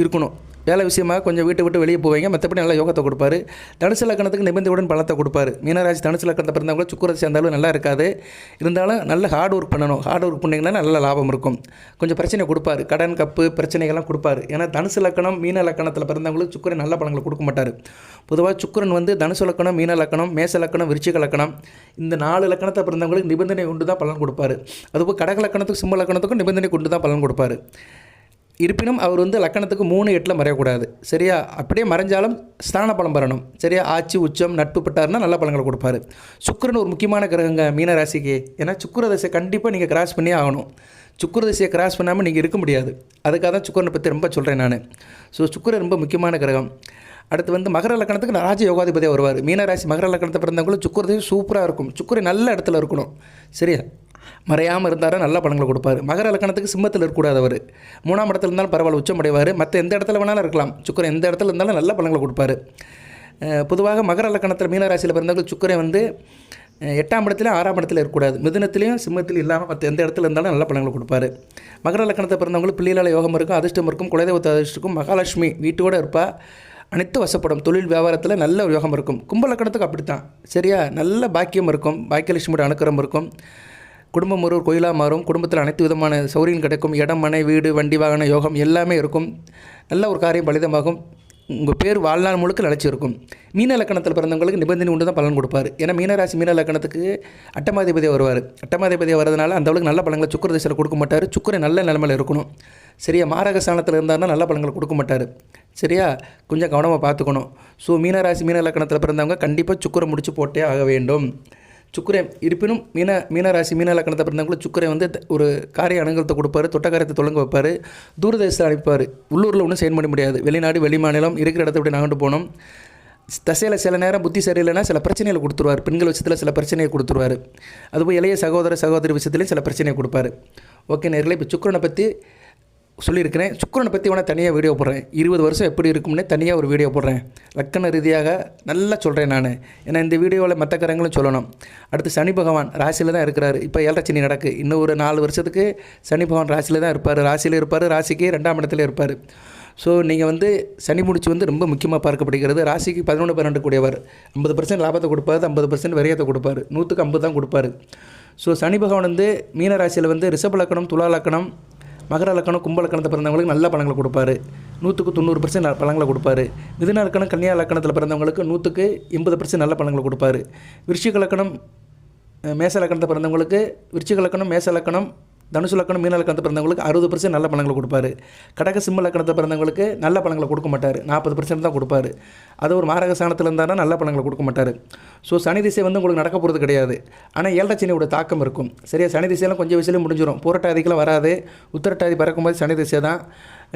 இருக்கணும், வேலை விஷயமாக கொஞ்சம் வீட்டை விட்டு வெளியே போவீங்க, மற்றபடி நல்ல யோகத்தை கொடுப்பாரு. தனுசு லக்கணத்துக்கு நிபந்தனையுடன் பலத்தை கொடுப்பாரு. மீனராசி தனுசு லக்கணத்தை பிறந்தவங்களும் சுக்கிர சேர்ந்தாலும் நல்லா இருக்காது. இருந்தாலும் நல்ல ஹார்ட் ஒர்க் பண்ணணும். ஹார்ட் ஒர்க் பண்ணிங்கன்னா நல்ல லாபம் இருக்கும். கொஞ்சம் பிரச்சனை கொடுப்பாரு, கடன் கப்பு பிரச்சனைகள்லாம் கொடுப்பாரு. ஏன்னா தனுசு லக்கணம் மீன லக்கணத்தில் பிறந்தவங்களுக்கு சுக்கிரன் நல்ல பலன்களை கொடுக்க மாட்டார். பொதுவாக சுக்கிரன் வந்து தனுசு லக்கணம், மீன லக்கணம், மேச லக்கணம், விருச்சிக லக்கணம் இந்த 4 லக்கணத்தை பிறந்தவங்களுக்கு நிபந்தனை கொண்டு தான் பலன் கொடுப்பாரு. அதுபோல் கடக லக்கணத்துக்கும் சிம்ம லக்கணத்துக்கும் நிபந்தனை கொண்டு தான் பலன் கொடுப்பாரு. இருப்பினும் அவர் வந்து லக்கணத்துக்கு 3-8 மறையக்கூடாது. சரியா? அப்படியே மறைஞ்சாலும் ஸ்தான பலம் பெறணும். சரியா? ஆட்சி உச்சம் நட்பு பட்டாருன்னா நல்ல பலன்களை கொடுப்பாரு. சுக்கிரன் ஒரு முக்கியமான கிரகங்க மீன ராசிக்கு. ஏன்னா சுக்கிர தசை கண்டிப்பாக நீங்கள் கிராஸ் பண்ணியே ஆகணும். சுக்கிர தசையை கிராஸ் பண்ணாமல் நீங்கள் இருக்க முடியாது. அதுக்காக தான் சுக்கிரனை பற்றி ரொம்ப சொல்கிறேன் நான். ஸோ சுக்கிரன் ரொம்ப முக்கியமான கிரகம். அடுத்து வந்து மகர லக்கணத்துக்கு ராஜ யோகாதிபதியாக வருவார். மீனராசி மகர லக்கணத்தை பிறந்தவங்களும் சுக்கிர தசை சூப்பராக இருக்கும். சுக்கிரன் நல்ல இடத்துல இருக்கணும். சரியா? மறையாமல் இருந்தாரா நல்ல பலன்களை கொடுப்பார். மகர லக்கணத்துக்கு சிம்மத்தில் இருக்கக்கூடாது. அவர் 3ஆம் இடத்துல இருந்தாலும் பரவாயில்ல, உச்சம் அடைவார். மற்ற எந்த இடத்துல வேணாலும் இருக்கலாம். சுக்கிரன் எந்த இடத்துல இருந்தாலும் நல்ல பலன்களை கொடுப்பார். பொதுவாக மகர லக்கணத்தில் மீனராசியில் பிறந்தவர்கள் சுக்கிரன் வந்து 8ஆம் இடத்துல 6ஆம் இடத்துல இருக்கக்கூடாது. மிதுனத்திலையும் சிம்மத்திலையும் இல்லாமல் மற்ற எந்த இடத்துல இருந்தாலும் நல்ல பலன்களை கொடுப்பாரு. மகர லக்கணத்தை பிறந்தவங்களுக்கு பிள்ளைகளால் யோகம் இருக்கும், அதிர்ஷ்டம் இருக்கும், குலதெய்வத்தை அதிர்ஷ்டம், மகாலட்சுமி வீட்டோடு இருப்பா, அனைத்து வசப்படும், தொழில் வியாபாரத்தில் நல்ல ஒரு யோகம் இருக்கும். கும்ப லக்கணத்துக்கு அப்படித்தான். சரியா? நல்ல பாக்கியம் இருக்கும், பாக்கியலட்சுமியோட அனுக்கிரம் இருக்கும், குடும்பம் ஒரு கோயிலாக மாறும், குடும்பத்தில் அனைத்து விதமான சௌரியம் கிடைக்கும், இடம் மனை வீடு வண்டி வாகன யோகம் எல்லாமே இருக்கும், நல்ல ஒரு காரியம் பலிதமாகும், உங்கள் பேர் வாழ்நாள் முழுக்க நிலச்சிருக்கும். மீன லக்கணத்தில் பிறந்தவங்களுக்கு நிபந்தனை உண்டு தான் பலன் கொடுப்பார். ஏன்னா மீனராசி மீன லக்கணத்துக்கு அட்டமாதிபதியாக வருவார். அட்டமாதிபதியாக வரதுனால அந்த அளவுக்கு நல்ல பலன்களை சுக்கிர திசையில் கொடுக்க மாட்டார். சுக்கிரன் நல்ல நிலைமையில் இருக்கணும். சரியா? மாரக ஸ்தானத்தில் இருந்தார்னா நல்ல பலன்களை கொடுக்க மாட்டார். சரியா? கொஞ்சம் கவனமாக பார்த்துக்கணும். ஸோ மீனராசி மீன லக்கணத்தில் பிறந்தவங்க கண்டிப்பாக சுக்கிரம் முடிச்சு போட்டே ஆக வேண்டும். சுக்கிரன் இருப்பினும் மீனராசி மீன லக்கணத்தை பிறந்தவங்களுக்கு சுக்கிரன் வந்து ஒரு காரிய அனுகூலத்தை கொடுப்பாரு, தொட்டக்காரியத்தை தொடங்க வைப்பார், தூரதேசத்தில் அனுப்பார். உள்ளூரில் ஒன்றும் செயல் பண்ண முடியாது. வெளிநாடு வெளி மாநிலம் இருக்கிற இடத்த விட்டு நகண்டு போகணும். தசையில் சில நேரம் புத்தி சரியில்லைன்னா சில பிரச்சனைகளை கொடுத்துருவார். பெண்கள் விஷயத்தில் சில பிரச்சனையை கொடுத்துருவார். அதுபோல் இளைய சகோதரி விஷயத்துலையும் சில பிரச்சனையை கொடுப்பார். ஓகே நேர்களே, இப்போ சுக்கிரனை பற்றி சொல்லியிருக்கிறேன். சுக்கிரனை பற்றி வேணால் தனியாக வீடியோ போடுறேன். 20 வருஷம் எப்படி இருக்கும்னு தனியாக ஒரு வீடியோ போடுறேன். லக்கண ரீதியாக நல்லா சொல்கிறேன் நான். ஏன்னா இந்த வீடியோவில் மற்ற கரங்களும் சொல்லணும். அடுத்து சனி பகவான் ராசியில் தான் இருக்கிறார். இப்போ 7.5 சனி நடக்கு. இன்னும் ஒரு 4 வருஷத்துக்கு சனி பகவான் ராசியில் தான் இருப்பார். ராசியில் இருப்பார், ராசிக்கு 2ஆம் இடத்துல இருப்பார். ஸோ நீங்கள் வந்து சனி முடிச்சு வந்து ரொம்ப முக்கியமாக பார்க்கப்படுகிறது. ராசிக்கு 11-12 கூடியவர். 50% லாபத்தை கொடுப்பாரு, 50% விரயத்தை கொடுப்பார். 100க்கு 50 தான் கொடுப்பார். ஸோ சனி பகவான் வந்து மீன ராசியில் வந்து ரிஷப லக்கணம், துலா லக்கணம், மகர லக்கணம், கும்ப லக்கணத்தை பிறந்தவங்களுக்கு நல்ல பலன்களை கொடுப்பாரு. 100க்கு 90% பலன்களை கொடுப்பாரு. மிதுன லக்கணம், கன்னியா லக்கணத்தில் பிறந்தவங்களுக்கு 100க்கு 80% நல்ல பலன்களை கொடுப்பாரு. விருச்சிக லக்கணம், மேச லக்கணத்தை பிறந்தவங்களுக்கு விருச்சிக லக்கணம், மேச லக்கணம், தனுசு லக்கணம், மீன லக்கணத்தை பிறந்தவங்களுக்கு 60% நல்ல பலன்களை கொடுப்பாரு. கடக சிம்ம லக்கணத்தை பிறந்தவங்களுக்கு நல்ல பலன்களை கொடுக்க மாட்டார். 40% தான் கொடுப்பாரு. அது ஒரு மாரக ஸ்தானத்தில் இருந்தாருன்னா நல்ல பலன்களை கொடுக்க மாட்டார். ஸோ சனி திசை வந்து உங்களுக்கு நடக்க போகிறது கிடையாது. ஆனால் 7.5 சனியோட தாக்கம் இருக்கும். சரியா? சனி திசையெல்லாம் கொஞ்சம் விஷயம் முடிஞ்சிடும். பூரட்டாதிக்கெல்லாம் வராது. உத்தரட்டாதி பறக்கும்போது சனி திசை தான்.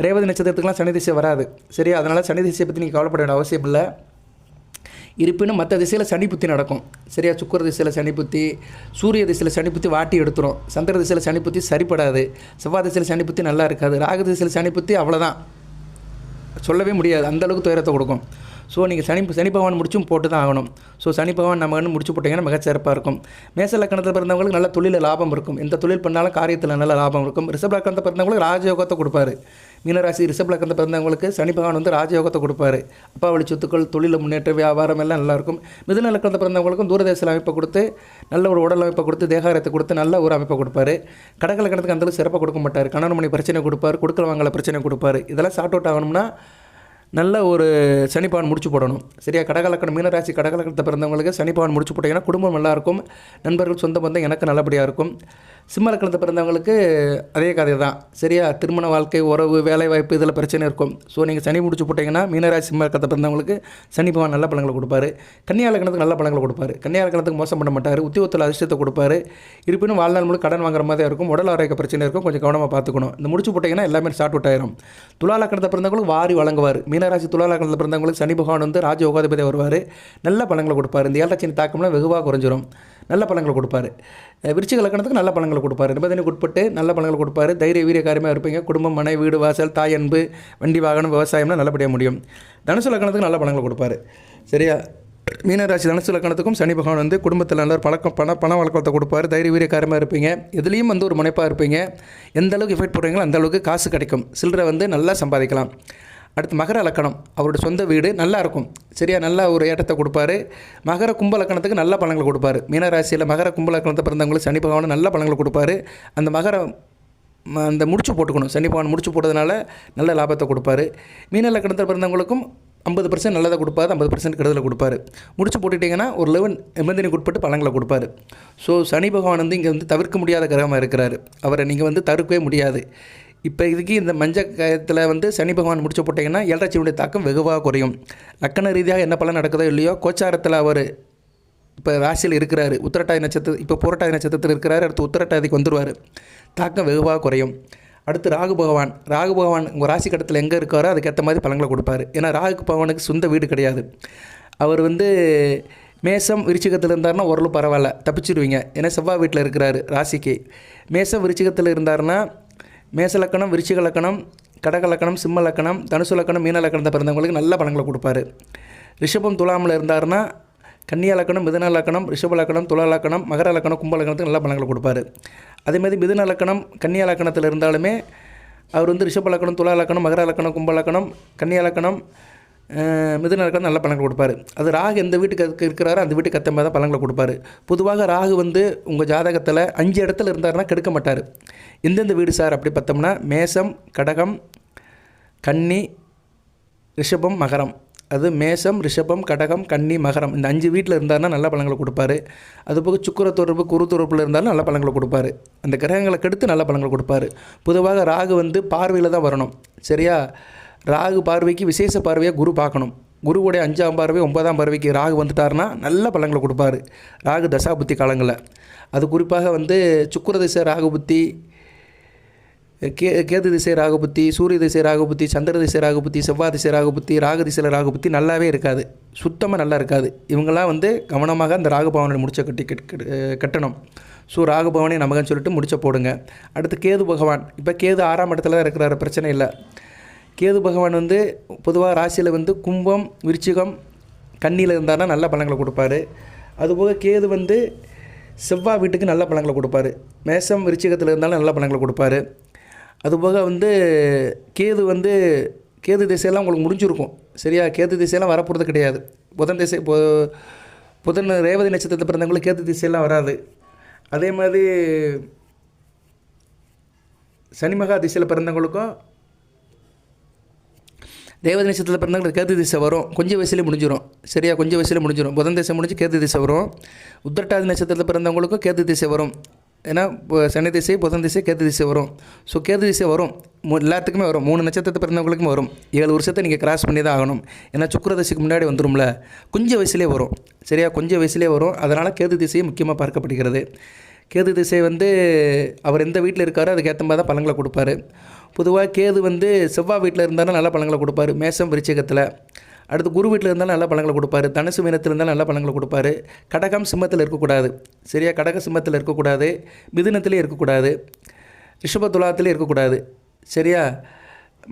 ரேவதி நட்சத்திரத்துக்குலாம் சனி திசை வராது. சரியா? அதனால் சனி திசையை பற்றி நீங்கள் கவலைப்பட வேண்டிய அவசியம் இல்லை. இருப்பினும் மற்ற திசையில் சனி புத்தி நடக்கும். சரியா? சுக்கிர திசையில் சனி புத்தி, சூரிய திசையில் சனி புத்தி வாட்டி எடுத்துரும். சந்திர திசையில் சனி புத்தி சரிப்படாது. செவ்வாய் திசையில் சனி புத்தி நல்லா இருக்காது. ராகு திசையில் சனி புத்தி அவ்வளோதான், சொல்லவே முடியாது. அந்தளவுக்கு துயரத்தை கொடுக்கும். ஸோ நீங்கள் சனி பகவான் முடிச்சும் போட்டு தான் ஆகணும். ஸோ சனி பகவான் நம்ம முடிச்சு போட்டிங்கன்னா மிகச்சிறப்பாக இருக்கும். மேச லக்கணத்தில் பிறந்தவங்களுக்கு நல்ல தொழிலில் லாபம் இருக்கும். எந்த தொழில் பண்ணாலும் காரியத்தில் நல்ல லாபம் இருக்கும். ரிஷப லக்கணத்தை பிறந்தவங்களுக்கு ராஜயோகத்தை கொடுப்பாரு. மீனராசி ரிஷப லக்கணத்தை பிறந்தவங்களுக்கு சனி பகவான் வந்து ராஜயோகத்தை கொடுப்பாரு. அப்பா வழி சொத்துக்கள், தொழில் முன்னேற்ற, வியாபாரம் எல்லாம் நல்லாயிருக்கும். மிதுன லக்கணத்தை பிறந்தவங்களுக்கும் தூரதேச அமைப்பை கொடுத்து, நல்ல ஒரு உடல் அமைப்பை கொடுத்து, தேகாரத்தை கொடுத்து, நல்ல ஒரு அமைப்பை கொடுப்பாரு. கடக லக்கணத்துக்கு அந்தளவுக்கு சிறப்பாக கொடுக்க மாட்டார். கணவன் மணி பிரச்சனை கொடுப்பார், கொடுக்கல் வாங்கல பிரச்சனை கொடுப்பாரு. இதெல்லாம் சார்ட் அவுட் ஆகணும்னா நல்ல ஒரு சனிப்பவன் முடிச்சு போடணும். சரியா? கடகலக்கணம் மீனராசி கடகலக்கணத்தை பிறந்தவங்களுக்கு சனிப்பவன் முடிச்சு போட்டிங்கன்னா குடும்பம் நல்லாயிருக்கும். நண்பர்கள் சொந்த பந்தம் எனக்கு நல்லபடியாக இருக்கும். சிம்ம லக்கணத்தை பிறந்தவங்களுக்கு அதே கதை தான். சரியா? திருமண வாழ்க்கை, உறவு, வேலைவாய்ப்பு இதில் பிரச்சனை இருக்கும். ஸோ நீங்கள் சனி முடிச்சு போட்டிங்கன்னா மீனராசி சிம்ம லக்கணத்தை பிறந்தவங்களுக்கு சனி பகவான் நல்ல பலன்களை கொடுப்பாரு. கன்னியா லக்கணத்துக்கு நல்ல பலன்களை கொடுப்பாரு. கன்னியா லக்கணத்துக்கு மோசம் பண்ண மாட்டார். உத்தியோகத்தில் அதிர்ஷ்டத்தை கொடுப்பாரு. இருப்பினும் வாழ்நாள் முழு கடன் வாங்குற மாதிரி இருக்கும். உடல் ஆரோக்கிய பிரச்சனை இருக்கும். கொஞ்சம் கவனமாக பார்த்துக்கணும். இந்த முடிச்சு போட்டிங்கன்னா எல்லாமே ஷார்ட் அவுட் ஆயிரும். துலா லக்கணத்தை பிறந்தவங்களுக்கு வாரி வழங்குவார். மீனராசி துலா லக்கணத்தில் பிறந்தவங்களுக்கு சனி பகவான் வந்து ராஜ யோகாதிபதி வருவார். நல்ல பலன்களை கொடுப்பார். இந்த 7.5 சனி தாக்கம்லாம் வெகுவாக குறைஞ்சிரும். நல்ல பலன்களை கொடுப்பாரு. விருச்சிக லக்கணத்துக்கு நல்ல பலன்களை கொடுப்பாரு. நிபந்தனைக்கு உட்பட்டு நல்ல பலன்களை கொடுப்பாரு. தைரிய வீரிய காரியமாக இருப்பீங்க. குடும்பம், மனை, வீடு, வாசல், தாய் அன்பு, வண்டி வாகனம், விவசாயம்லாம் நல்லபடியாக முடியும். தனுசு லக்கணத்துக்கு நல்ல பலன்களை கொடுப்பாரு. சரியா? மீனராசி தனுசு லக்கணத்துக்கும் சனி பகவான் வந்து குடும்பத்தில் நல்ல பண வழக்கத்தை கொடுப்பாரு. தைரிய வீரிய காரியமாக இருப்பீங்க. எதுலேயும் வந்து ஒரு முனைப்பாக இருப்பீங்க. எந்த அளவுக்கு எஃபெக்ட் போடுறீங்களோ அந்த அளவுக்கு காசு கிடைக்கும். சில்லறை வந்து நல்லா சம்பாதிக்கலாம். அடுத்து மகர லக்கணம், அவருடைய சொந்த வீடு நல்லா இருக்கும். சரியா? நல்ல ஒரு ஏற்றத்தை கொடுப்பாரு. மகர கும்ப லக்கணத்துக்கு நல்ல பலன்களை கொடுப்பாரு. மீனராசியில் மகர கும்ப லக்கணத்தை பிறந்தவங்களுக்கு சனி பகவான் நல்ல பலன்களை கொடுப்பாரு. அந்த முடிச்சு போட்டுக்கணும். சனி பகவான் முடிச்சு போட்டதுனால நல்ல லாபத்தை கொடுப்பாரு. மீன லக்கணத்தில் பிறந்தவங்களுக்கும் 50% நல்லதை கொடுப்பாரு, 50% கெடுதலை கொடுப்பாரு. முடிச்சு போட்டுட்டிங்கன்னா ஒரு லெவன் நிபந்தனைக்கு உட்பட்டு பலன்களை கொடுப்பாரு. ஸோ சனி பகவான் வந்து இங்கே வந்து தவிர்க்க முடியாத கிரகமாக இருக்கிறாரு. அவரை நீங்கள் வந்து தவிர்க்கவே முடியாது. இப்போ இதுக்கு இந்த மஞ்சள் காயத்தில் வந்து சனி பகவான் முடிச்சு போட்டிங்கன்னா 7.5 சனியுடைய தாக்கம் வெகுவாக குறையும். லக்கண ரீதியாக என்ன பலன் நடக்குதோ இல்லையோ, கோச்சாரத்தில் அவர் இப்போ ராசியில் இருக்கிறாரு, உத்திரட்டாதி நட்சத்திரம் இப்போ புரட்டாதி நட்சத்திரத்தில் இருக்கிறாரு, அடுத்து உத்திரட்டாதிக்கு வந்துடுவார், தாக்கம் வெகுவாக குறையும். அடுத்து ராகு பகவான் உங்கள் ராசி கட்டத்தில் எங்கே இருக்காரோ அதுக்கேற்ற மாதிரி பலன்களை கொடுப்பார். ஏன்னா ராகு பகவானுக்கு சொந்த வீடு கிடையாது. அவர் வந்து மேசம் விருச்சிகத்தில் இருந்தார்னா ஓரளவு பரவாயில்ல, தப்பிச்சிடுவீங்க. ஏன்னா செவ்வாய் வீட்டில் இருக்கிறாரு ராசிக்கு. மேசம் விருச்சிகத்தில் இருந்தார்னா மேச லக்கணம், விருச்சிக லக்கணம், கடக லக்கணம், சிம்ம லக்கணம், தனுசு லக்கணம், மீன லக்கணத்தை பிறந்தவங்களுக்கு நல்ல பலன்களை கொடுப்பாரு. ரிஷபம் துலாமில் இருந்தார்னா கன்னியா லக்கணம், மிதுன லக்கணம், ரிஷப லக்கணம், துலா லக்கணம், மகர லக்கணம், கும்ப லக்கணத்துக்கு நல்ல பலன்களை கொடுப்பாரு. அதேமாதிரி மிதுன லக்கணம் கன்னியா லக்கணத்தில் இருந்தாலுமே அவர் வந்து ரிஷப லக்கணம், துலா லக்கணம், மகர லக்கணம், கும்ப லக்கணம், கன்னியா லக்கணம், மிதுன லக்கணம் நல்ல பலன்கள் கொடுப்பாரு. அது ராகு எந்த வீட்டுக்கு இருக்கிறாரோ அந்த வீட்டுக்கு ஏற்ற மாதிரி தான் பலன்களை கொடுப்பாரு. பொதுவாக ராகு வந்து உங்கள் ஜாதகத்தில் 5 இடத்துல இருந்தாருன்னா கெடுக்க மாட்டார். எந்தெந்த வீடு சார் அப்படி பார்த்தோம்னா மேசம், கடகம், கன்னி, ரிஷபம், மகரம். அது மேசம், ரிஷபம், கடகம், கன்னி, மகரம் இந்த 5 வீட்டில் இருந்தாருன்னா நல்ல பலன்களை கொடுப்பாரு. அதுபோக சுக்கிர தொடர்பு, குரு தொடர்பில் இருந்தாலும் நல்ல பலன்களை கொடுப்பாரு. அந்த கிரகங்களை கெடுத்து நல்ல பலன்களை கொடுப்பாரு. பொதுவாக ராகு வந்து பார்வையில் தான் வரணும். சரியா? ராகு பார்வைக்கு விசேஷ பார்வையாக குரு பார்க்கணும். குருவுடைய 5ஆம் பார்வை 9ஆம் பார்வைக்கு ராகு வந்துட்டார்னா நல்ல பலன்களை கொடுப்பாரு ராகு தசாபுத்தி காலங்களில். அது குறிப்பாக வந்து சுக்கிர திசை ராகு புத்தி, கேது திசை ராகு புத்தி, சூரிய திசை ராகு புத்தி, சந்திர திசை ராகு புத்தி, செவ்வாய் திசை ராகு புத்தி, ராகு திசையில் ராகு புத்தி நல்லாவே இருக்காது, சுத்தமாக நல்லா இருக்காது. இவங்களாம் வந்து கவனமாக அந்த ராகு பவனை முடிச்ச கட்டணும். ஸோ ராகு பவனை நமக்குன்னு சொல்லிட்டு முடிச்ச போடுங்க. அடுத்து கேது பகவான். இப்போ கேது 6ஆம் இடத்துல தான் இருக்கிறாரு, பிரச்சனை இல்லை. கேது பகவான் வந்து பொதுவாக ராசியில் வந்து கும்பம், விருச்சிகம், கன்னியில் இருந்தார்னா நல்ல பலன்களை கொடுப்பாரு. அதுபோக கேது வந்து செவ்வாய் வீட்டுக்கு நல்ல பலன்களை கொடுப்பாரு. மேசம், விருச்சிகத்தில் இருந்தாலும் நல்ல பலன்களை கொடுப்பாரு. அதுபோக வந்து கேது திசையெல்லாம் உங்களுக்கு முடிஞ்சிருக்கும். சரியா? கேது திசையெல்லாம் வரப்போகிறது கிடையாது. புதன் ரேவதி நட்சத்திரத்தை பிறந்தவங்களுக்கு கேது திசையெல்லாம் வராது. அதே மாதிரி சனிமகா திசையில் பிறந்தவங்களுக்கும் ரேவதி நட்சத்திரத்தில் பிறந்தவங்களுக்கு கேது திசை வரும். கொஞ்சம் வயசுலேயே முடிஞ்சிடும். சரியா? கொஞ்சம் வயசுலேயே முடிஞ்சிடும். புதன் திசை முடிஞ்சு கேது திசை வரும். உத்திரட்டாதி நட்சத்திரத்தில் பிறந்தவங்களுக்கும் கேது திசை வரும். ஏன்னா சனி திசை, புதன் திசை, கேது திசை வரும். ஸோ கேது திசை வரும், எல்லாத்துக்குமே வரும். 3 நட்சத்திரத்தை பிறந்தவங்களுக்குமே வரும். 7 வருஷத்தை நீங்கள் கிராஸ் பண்ணி தான் ஆகணும். ஏன்னா சுக்கிர திசைக்கு முன்னாடி வந்துடும்ல, கொஞ்சம் வயசுலேயே வரும். சரியா? கொஞ்சம் வயசுலேயே வரும். அதனால் கேது திசையை முக்கியமாக பார்க்கப்படுகிறது. கேது திசை வந்து அவர் எந்த வீட்டில் இருக்காரோ அதுக்கேற்ற மாதிரி தான் பலன்களை கொடுப்பாரு. பொதுவாக கேது வந்து செவ்வாய் வீட்டில் இருந்தாலும் நல்ல பலன்களை கொடுப்பாரு, மேசம் விருச்சிகத்தில். அடுத்து குரு வீட்டில் இருந்தாலும் நல்ல பலன்களை கொடுப்பாரு. தனுசு மீனத்தில் இருந்தாலும் நல்ல பலன்களை கொடுப்பாரு. கடகம் சிம்மத்தில் இருக்கக்கூடாது. சரியா? கடக சிம்மத்தில் இருக்கக்கூடாது, மிதுனத்திலே இருக்கக்கூடாது, ரிஷப துலாத்திலே இருக்கக்கூடாது. சரியா?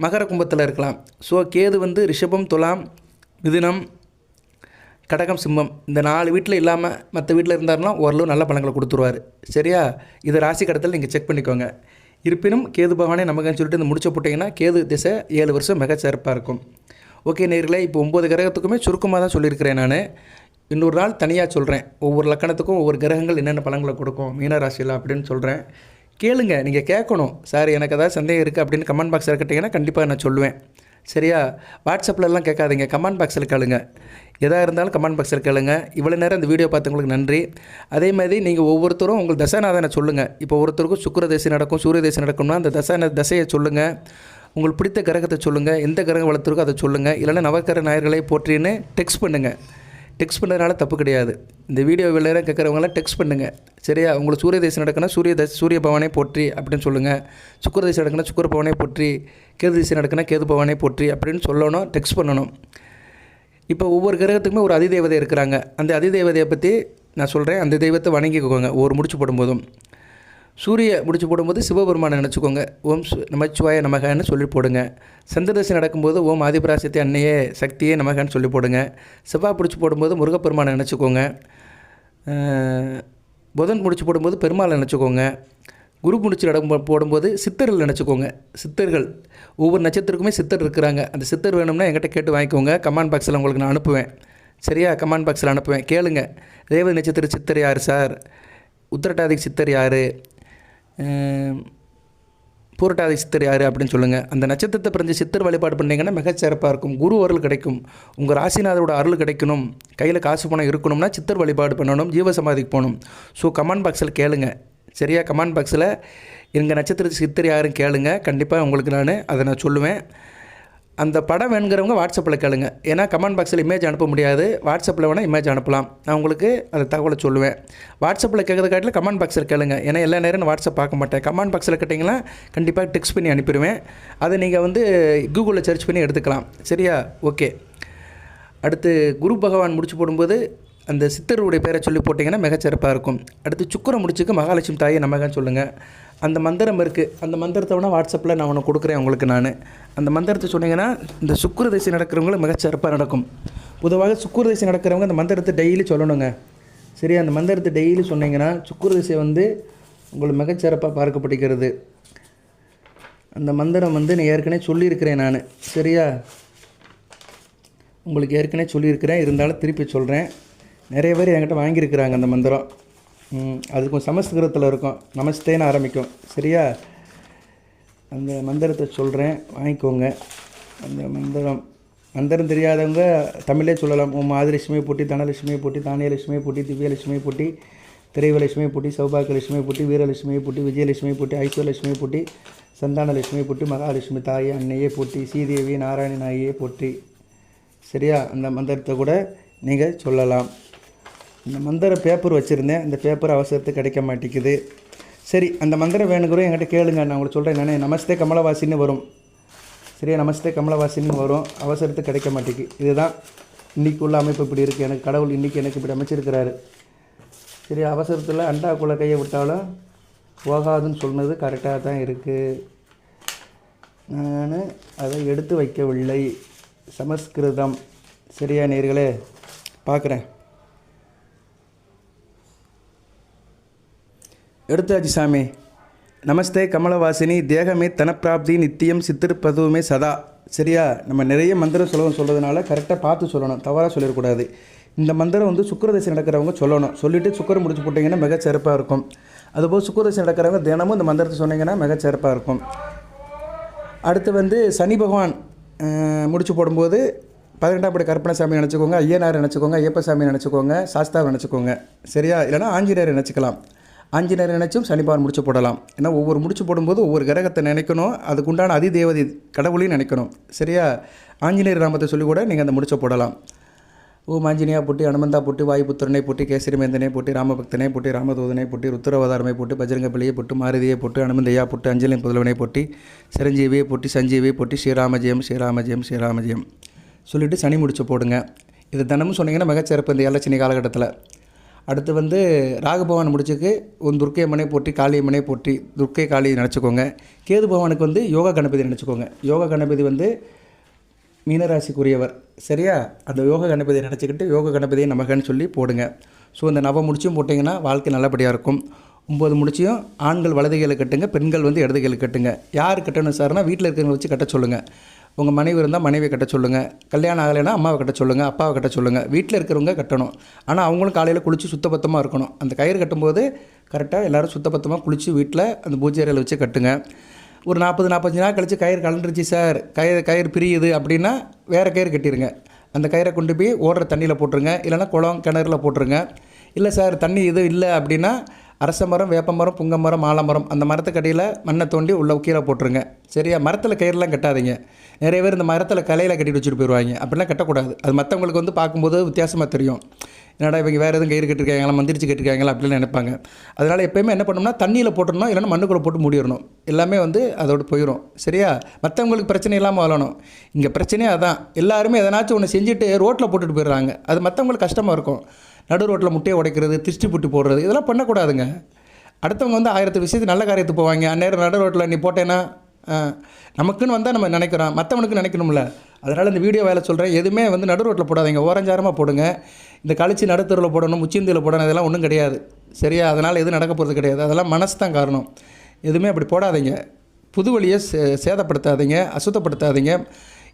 மகர கும்பத்தில் இருக்கலாம். ஸோ கேது வந்து ரிஷபம், துலாம், மிதுனம், கடகம், சிம்மம் இந்த 4 வீட்டில் இல்லாமல் மற்ற வீட்டில் இருந்தாருன்னா ஓரளவு நல்ல பலன்களை கொடுத்துருவார். சரியா? இது ராசி கடத்தில் நீங்கள் செக் பண்ணிக்கோங்க. இருப்பினும் கேது பகவானே நமக்குன்னு சொல்லிட்டு இந்த முடிச்ச போட்டிங்கன்னா கேது திசை 7 வருஷம் மிக சிறப்பாக இருக்கும். ஓகே நேயர்களே, இப்போ 9 கிரகத்துக்குமே சுருக்கமாக தான் சொல்லியிருக்கிறேன். நான் இன்னொரு நாள் தனியாக சொல்கிறேன். ஒவ்வொரு லக்கணத்துக்கும் ஒவ்வொரு கிரகங்கள் என்னென்ன பலன்களை கொடுக்கும் மீனராசியில் அப்படின்னு சொல்கிறேன். கேளுங்க, நீங்கள் கேட்கணும். சார் எனக்கு ஏதாவது சந்தேகம் இருக்குது அப்படின்னு கமெண்ட் பாக்ஸில் கேட்டிங்கன்னா கண்டிப்பாக நான் சொல்லுவேன். சரியா? வாட்ஸ்அப்லலாம் கேட்காதீங்க, கமெண்ட் பாக்ஸில் கேளுங்க. எதாக இருந்தாலும் கமெண்ட் பாக்ஸில் கேளுங்க. இவ்வளோ நேரம் இந்த வீடியோ பார்த்தவங்களுக்கு நன்றி. அதே மாதிரி நீங்கள் ஒவ்வொருத்தரும் உங்கள் தசாநாதனை சொல்லுங்கள். இப்போ ஒருத்தருக்கும் சுக்கிர தசை நடக்கும், சூரிய தசை நடக்கும்னா அந்த தசையை சொல்லுங்கள். உங்களுக்கு பிடித்த கிரகத்தை சொல்லுங்கள். எந்த கிரகம் வளர்த்துருக்கோ அதை சொல்லுங்கள். இல்லைன்னா நவக்கிர நாயர்களை போற்றின்னு டெக்ஸ்ட் பண்ணுங்கள். டெக்ஸ்ட் பண்ணுறதுனால தப்பு கிடையாது. இந்த வீடியோ நேரம் கேட்குறவங்களாம் டெக்ஸ்ட் பண்ணுங்கள். சரியா? உங்களுக்கு சூரிய தேசம் நடக்குன்னா சூரிய பவனை போற்றி அப்படின்னு சொல்லுங்கள். சுக்கிர தேசம் நடக்குன்னா சுக்கிர பவனை போற்றி, கேது தேசம் நடக்குன்னா கேது பவனை போற்றி அப்படின்னு சொல்லணும், டெக்ஸ்ட் பண்ணணும். இப்போ ஒவ்வொரு கிரகத்துக்குமே ஒரு அதிதேவதை இருக்கிறாங்க. அந்த அதிதேவதையை பற்றி நான் சொல்கிறேன். அந்த தெய்வத்தை வணங்கிக்கோங்க ஒரு முடிச்சு போடும்போதும். சூரிய முடிச்சு போடும்போது சிவபெருமானை நினச்சிக்கோங்க. ஓம் நமச்சிவாய நமகன்னு சொல்லி போடுங்க. சந்திரதசை நடக்கும்போது ஓம் ஆதிபராசக்தி அன்னையே சக்தியே நமகன்னு சொல்லி போடுங்க. செவ்வாய் பிடிச்சி போடும்போது முருகப்பெருமானை நினச்சிக்கோங்க. புதன் முடிச்சு போடும்போது பெருமாளை நினச்சிக்கோங்க. குரு முடிச்சு போடும்போது சித்தர்கள் நினச்சிக்கோங்க. சித்தர்கள் ஒவ்வொரு நட்சத்திரக்குமே சித்தர் இருக்கிறாங்க. அந்த சித்தர் வேணும்னா என்கிட்ட கேட்டு வாங்கிக்கோங்க. கமெண்ட் பாக்ஸில் உங்களுக்கு நான் அனுப்புவேன். சரியா? கமெண்ட் பாக்ஸில் அனுப்புவேன். கேளுங்க. ரேவதி நட்சத்திர சித்தர் யார் சார்? உத்திரட்டாதிக்கு சித்தர் யார்? பூரட்டாதி சித்தர் யார் அப்படின்னு சொல்லுங்கள். அந்த நட்சத்திரத்தை பிறந்த சித்தர் வழிபாடு பண்ணிங்கன்னா மிகச்சிறப்பாக இருக்கும். குரு அருள் கிடைக்கும். உங்கள் ராசிநாதரோட அருள் கிடைக்கணும், கையில் காசு பணம் இருக்கணும்னா சித்தர் வழிபாடு பண்ணணும், ஜீவசமாதிக்கு போகணும். ஸோ கமெண்ட் பாக்ஸில் கேளுங்க. சரியா? கமெண்ட் பாக்ஸில் எங்கள் நட்சத்திரத்துக்கு சித்தர் யாரும் கேளுங்க, கண்டிப்பாக உங்களுக்கு அதை நான் சொல்லுவேன். அந்த படம் வேணுங்கிறவங்க வாட்ஸ்அப்பில் கேளுங்க. ஏன்னா கமெண்ட் பாக்ஸில் இமேஜ் அனுப்ப முடியாது, வாட்ஸ்அப்பில் வேணால் இமேஜ் அனுப்பலாம். நான் உங்களுக்கு அந்த தகவலை சொல்லுவேன். வாட்ஸ்அப்பில் கேட்குறத காட்டில் கமெண்ட் பாக்ஸில் கேளுங்க. ஏன்னா எல்லா நேரம் நான் வாட்ஸ்அப் பார்க்க மாட்டேன். கமெண்ட் பாக்ஸில் கேட்டிங்கன்னா கண்டிப்பாக டெக்ஸ்ட் பண்ணி அனுப்பிடுவேன். அதை நீங்கள் கூகுளில் சர்ச் பண்ணி எடுத்துக்கலாம். சரியா? ஓகே. அடுத்து குரு பகவான் முடிச்சு போடும்போது அந்த சித்தருடைய பேரை சொல்லி போட்டிங்கன்னா மிகச்சிறப்பாக இருக்கும். அடுத்து சுக்கிர முடிச்சுக்கு மகாலட்சுமி தாயை நமக்கான்னு சொல்லுங்கள். அந்த மந்திரம் இருக்குது. அந்த மந்திரத்தை வேணால் வாட்ஸ்அப்பில் நான் ஒன்று கொடுக்குறேன் உங்களுக்கு. அந்த மந்திரத்தை சொன்னீங்கன்னா இந்த சுக்கிர திசை நடக்கிறவங்களுக்கு மிகச்சிறப்பாக நடக்கும். பொதுவாக சுக்கிர திசை நடக்கிறவங்க அந்த மந்திரத்தை டெய்லி சொல்லணுங்க. சரியா? அந்த மந்திரத்தை டெய்லி சொன்னீங்கன்னா சுக்கிர திசை உங்களுக்கு மிகச்சிறப்பாக பார்க்கப்படுகிறது. அந்த மந்திரம் நான் ஏற்கனவே சொல்லியிருக்கிறேன் நான். சரியா? உங்களுக்கு ஏற்கனவே சொல்லியிருக்கிறேன், இருந்தாலும் திருப்பி சொல்கிறேன். நிறைய பேர் என்கிட்ட வாங்கியிருக்கிறாங்க அந்த மந்திரம். அது கொஞ்சம் சமஸ்கிருதத்தில் இருக்கும், நமஸ்தேன்னு ஆரம்பிக்கும். சரியா? அந்த மந்திரத்தை சொல்கிறேன், வாங்கிக்கோங்க. அந்த மந்திரம் தெரியாதவங்க தமிழே சொல்லலாம். ஓம் ஆதிலட்சுமியை போட்டி, தனலட்சுமியை போட்டி, தானியலட்சுமியை போட்டி, திவ்யலட்சுமியை போட்டி, திரைவலட்சுமியை போட்டி, சௌபாகியலட்சுமியை போட்டி, வீரலட்சுமியை போட்டி, விஜயலட்சுமியை போட்டி, ஐஸ்வர்யலட்சுமியை போட்டி, சந்தானலட்சுமியை போட்டி, மகாலட்சுமி தாயை அன்னையே போட்டி, ஸ்ரீதேவி நாராயண நாயே போட்டி. சரியா? அந்த மந்திரத்தை கூட நீங்கள் சொல்லலாம். இந்த மந்திர பேப்பர் வச்சுருந்தேன், அந்த பேப்பர் அவசரத்துக்கு கிடைக்க மாட்டேங்குது. சரி, அந்த மந்திரம் வேணுங்கிறோம் என்கிட்ட கேளுங்க, நான் உங்களுக்கு சொல்கிறேன். நானே நமஸ்தே கமலவாசின்னு வரும். சரியா? நமஸ்தே கமலவாசின்னு வரும், அவசரத்துக்கு கிடைக்க மாட்டேங்குது. இதுதான் இன்றைக்கி உள்ள அமைப்பு. இப்படி இருக்குது. எனக்கு கடவுள் இன்றைக்கி எனக்கு இப்படி அமைச்சிருக்கிறாரு. சரி, அவசரத்தில் அண்டாக்குள்ளே கையை விட்டாலும் போகாதுன்னு சொன்னது கரெக்டாக தான் இருக்குது. நான் அதை எடுத்து வைக்கவில்லை. சமஸ்கிருதம். சரியா நேயர்களே? பார்க்குறேன். எடுத்தாச்சு சாமி. நமஸ்தே கமலவாசினி தேகமே தனப்பிராப்தி நித்தியம் சித்திருப்பதுமே சதா. சரியா? நம்ம நிறைய மந்திரம் சொல்கிறதுனால கரெக்டாக பார்த்து சொல்லணும், தவறாக சொல்லிடக்கூடாது. இந்த மந்திரம் சுக்கிரதசை நடக்கிறவங்க சொல்லணும். சொல்லிவிட்டு சுக்கிரம் முடிச்சு போட்டிங்கன்னா மிகச்சிறப்பாக இருக்கும். அதுபோல் சுக்கிரதசை நடக்கிறவங்க தினமும் இந்த மந்திரத்தை சொன்னீங்கன்னா மிகச்சிறப்பாக இருக்கும். அடுத்து சனி பகவான் முடிச்சு போடும்போது 18ஆம் படி கற்பனை சாமி நினச்சிக்கோங்க, ஐயனார் நினச்சிக்கோங்க, ஐயப்ப சாமி நினச்சிக்கோங்க, சாஸ்தாவை நினச்சிக்கோங்க. சரியா? இல்லைனா ஆஞ்சநேயர் நினச்சிக்கலாம். ஆஞ்சநேயர் நினச்சும் சனி பகவான் முடிச்சு போடலாம். ஏன்னா ஒவ்வொரு முடிச்சு போடும்போது ஒவ்வொரு கிரகத்தை நினைக்கணும், அதுக்குண்டான அதிதேவதை கடவுளையும் நினைக்கணும். சரியா? ஆஞ்சநேயர் நாமத்தை சொல்லி கூட நீங்கள் அந்த முடிச்ச போடலாம். ஓம் ஆஞ்சநேயா போட்டி, அனுமந்தா போட்டி, வாயுபுத்திரனை போட்டி, கேசரிமேந்தனை போட்டி, ராமபக்தனை போட்டி, ராமதூதனை போட்டி, ருத்திரவதாரமை போட்டி, பஜரங்க பிள்ளையை போட்டு, மாருதியை போட்டு, அனுமந்தையா போட்டு, அஞ்சலி புதல்வனை போட்டி, சிரஞ்சீவியை போட்டி, சஞ்சீவியை போட்டி, ஸ்ரீராமஜெயம் ஸ்ரீராமஜெயம் ஸ்ரீராமஜெயம் சொல்லிவிட்டு சனி முடிச்சு போடுங்க. இது தினமும் சொன்னீங்கன்னா மிகச்சிறப்பு இந்த ஏழச்சனி காலகட்டத்தில். அடுத்து ராகுபகவான் முடிச்சுக்கு துர்க்கை அம்மனை போற்றி, காளியம்மனை போற்றி, துர்க்கை காளி நினச்சிக்கோங்க. கேது பகவானுக்கு யோகா கணபதி நினச்சிக்கோங்க. யோகா கணபதி மீனராசிக்குரியவர். சரியா? அந்த யோக கணபதியை நினச்சிக்கிட்டு யோக கணபதியை நமகன்னு சொல்லி போடுங்க. ஸோ இந்த நவ முடிச்சும் போட்டிங்கன்னா வாழ்க்கை நல்லபடியாக இருக்கும். 9 முடிச்சியும் ஆண்கள் வலது கையில் கட்டுங்க, பெண்கள் இடது கையில் கட்டுங்க. யார் கட்டணும் சார்னா வீட்டில் இருக்கிறவங்க வச்சு கட்ட சொல்லுங்கள். உங்கள் மனைவி இருந்தால் மனைவியை கட்ட சொல்லுங்கள். கல்யாணம் ஆகலைன்னா அம்மாவை கட்ட சொல்லுங்கள், அப்பாவை கட்ட சொல்லுங்கள். வீட்டில் இருக்கிறவங்க கட்டணும். ஆனால் அவங்களும் காலையில் குளித்து சுத்தபத்தமாக இருக்கணும். அந்த கயிறு கட்டும்போது கரெக்டாக எல்லோரும் சுத்தபத்தமாக குளித்து வீட்டில் அந்த பூஜை அறையில் வச்சு கட்டுங்க. ஒரு 40-45 நாள் கழித்து கயிறு கலண்டுருச்சு சார், கயிறு பிரியுது அப்படின்னா வேறு கயிறு கட்டிடுங்க. அந்த கயிறை கொண்டு போய் ஓடுற தண்ணியில் போட்டுருங்க, இல்லைனா குளம் கிணறுல போட்டுருங்க. இல்லை சார் தண்ணி இது இல்லை அப்படின்னா அரச மரம், வேப்ப மரம், புங்க மரம், ஆலமரம் அந்த மரத்துக்கடியில் மண்ணை தோண்டி உள்ள கீழே போட்டுருங்க. சரியா? மரத்தில் கயிறுலாம் கட்டாதீங்க. நிறைய பேர் இந்த மரத்தில் கலையில் கட்டிட்டு வச்சுட்டு போயிடுவாங்க. அப்படிலாம் கட்டக்கூடாது. அது மற்றவங்களுக்கு பார்க்கும்போது வித்தியாசமாக தெரியும். என்னடா இவங்க வேறு எதுவும் கயிறு கட்டிருக்காங்களா, மந்திரிச்சு கட்டிருக்காங்களா அப்படின்னு நினைப்பாங்க. அதனால் எப்போயுமே என்ன பண்ணணும்னா தண்ணியில் போட்டுடணும், இல்லைன்னா மண்ணுக்குள்ளே போட்டு மூடிடணும். எல்லாமே அதோடு போயிடும். சரியா? மற்றவங்களுக்கு பிரச்சனை இல்லாமல் வாழணும். இங்கே பிரச்சனையே அதான். எல்லாருமே எதனாச்சும் ஒன்று செஞ்சுட்டு ரோட்டில் போட்டுட்டு போயிடுறாங்க. அது மற்றவங்களுக்கு கஷ்டமாக இருக்கும். நடு ரோட்டில் முட்டையை உடைக்கிறது, திருஷ்டி புட்டி போடுறது, இதெல்லாம் பண்ணக்கூடாதுங்க. அடுத்தவங்க 1000 விஷயத்து நல்ல காரியத்துக்கு போவாங்க. அந்நேரம் நடு ரோட்டில் நீ போட்டேன்னா நமக்குன்னு வந்தால் நம்ம நினைக்கிறோம், மற்றவனுக்கு நினைக்கணும்ல. அதனால் இந்த வீடியோ வேலை சொல்கிறேன், எதுவுமே நடு ரோட்டில் போடாதீங்க, ஓரஞ்சாரமாக போடுங்க. இந்த கழிச்சு நடுத்தூரில் போடணும், முச்சிந்தியில் போடணும், இதெல்லாம் ஒன்றும் கிடையாது. சரியா? அதனால் எதுவும் நடக்க போகிறது கிடையாது. அதெல்லாம் மனசு தான் காரணம். எதுவுமே அப்படி போடாதீங்க. புது வழியை சேதப்படுத்தாதீங்க, அசுத்தப்படுத்தாதீங்க.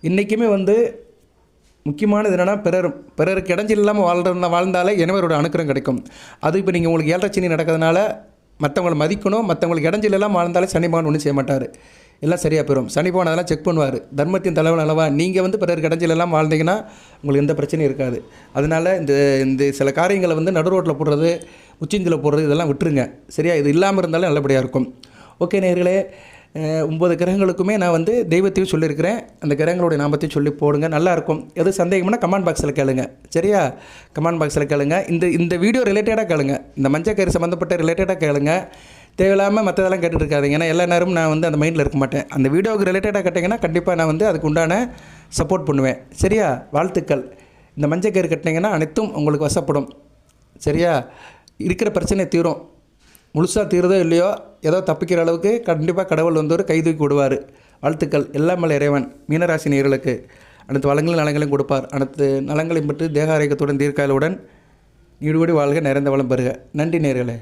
இன்றைக்குமே முக்கியமானது என்னென்னா பிறருக்கு இடைஞ்சல் இல்லாமல் வாழ்ந்தாலே இறைவனோட அனுக்கிரகம் கிடைக்கும். அது இப்போ நீங்கள் உங்களுக்கு 7.5 சனி நடக்கிறதுனால மற்றவங்களை மதிக்கணும், மற்றவங்களுக்கு இடைஞ்சல் இல்லாமல் வாழ்ந்தாலே சனி பகவான் ஒன்றும் செய்ய மாட்டார், எல்லாம் சரியாக போயிடும். சனி பகவான் அதெல்லாம் செக் பண்ணுவார். தர்மத்தின் தலைவன் அளவா நீங்கள் பிறருக்கு இடைஞ்சல் எல்லாம் வாழ்ந்தீங்கன்னா உங்களுக்கு எந்த பிரச்சனையும் இருக்காது. அதனால் இந்த சில காரியங்களை நடு ரோட்டில் போடுறது, உச்சிந்தியில் போடுறது இதெல்லாம் விட்டுருங்க. சரியா? இது இல்லாமல் இருந்தாலும் நல்லபடியாக இருக்கும். ஓகே நேயர்களே, 9 கிரகங்களுக்குமே நான் வந்து தெய்வத்தையும் சொல்லியிருக்கிறேன். அந்த கிரகங்களுடைய நாமத்தையும் சொல்லி போடுங்க, நல்லாயிருக்கும். எது சந்தேகம்னா கமெண்ட் பாக்ஸில் கேளுங்க, சரியா? கமெண்ட் பாக்ஸில் கேளுங்க. இந்த வீடியோ ரிலேட்டடாக கேளுங்க, இந்த மஞ்சக்கயிறு சம்மந்தப்பட்ட ரிலேட்டடாக கேளுங்க. தேவையில்லாமல் மற்றதெல்லாம் கேட்டுட்டு இருக்காதிங்க. ஏன்னா எல்லா நேரமும் நான் வந்து அந்த மைண்டில் இருக்க மாட்டேன். அந்த வீடியோவுக்கு ரிலேட்டடாக கேட்டிங்கன்னா கண்டிப்பாக நான் வந்து அதுக்கு உண்டான சப்போர்ட் பண்ணுவேன், சரியா? வாழ்த்துக்கள். இந்த மஞ்சக்கயிறு கட்டினீங்கன்னா அனைத்தும் உங்களுக்கு வசப்படும், சரியா? இருக்கிற பிரச்சனை தீரும். முழுசாக தீருதோ இல்லையோ, ஏதோ தப்பிக்கிற அளவுக்கு கண்டிப்பாக கடவுள் வந்து ஒரு கை தூக்கி விடுவார். வாழ்த்துக்கள். எல்லாம் வல்ல இறைவன் மீனராசி நேயர்களுக்கு அனைத்து வளங்களும் நலங்களையும் கொடுப்பார். அனைத்து நலங்களையும் பெற்று தேக ஆரோக்கியத்துடன் தீர்க்காயலுடன் நீடுபடி வாழ்க, நிறைந்த வளம் பெறுக. நன்றி நேயர்களே.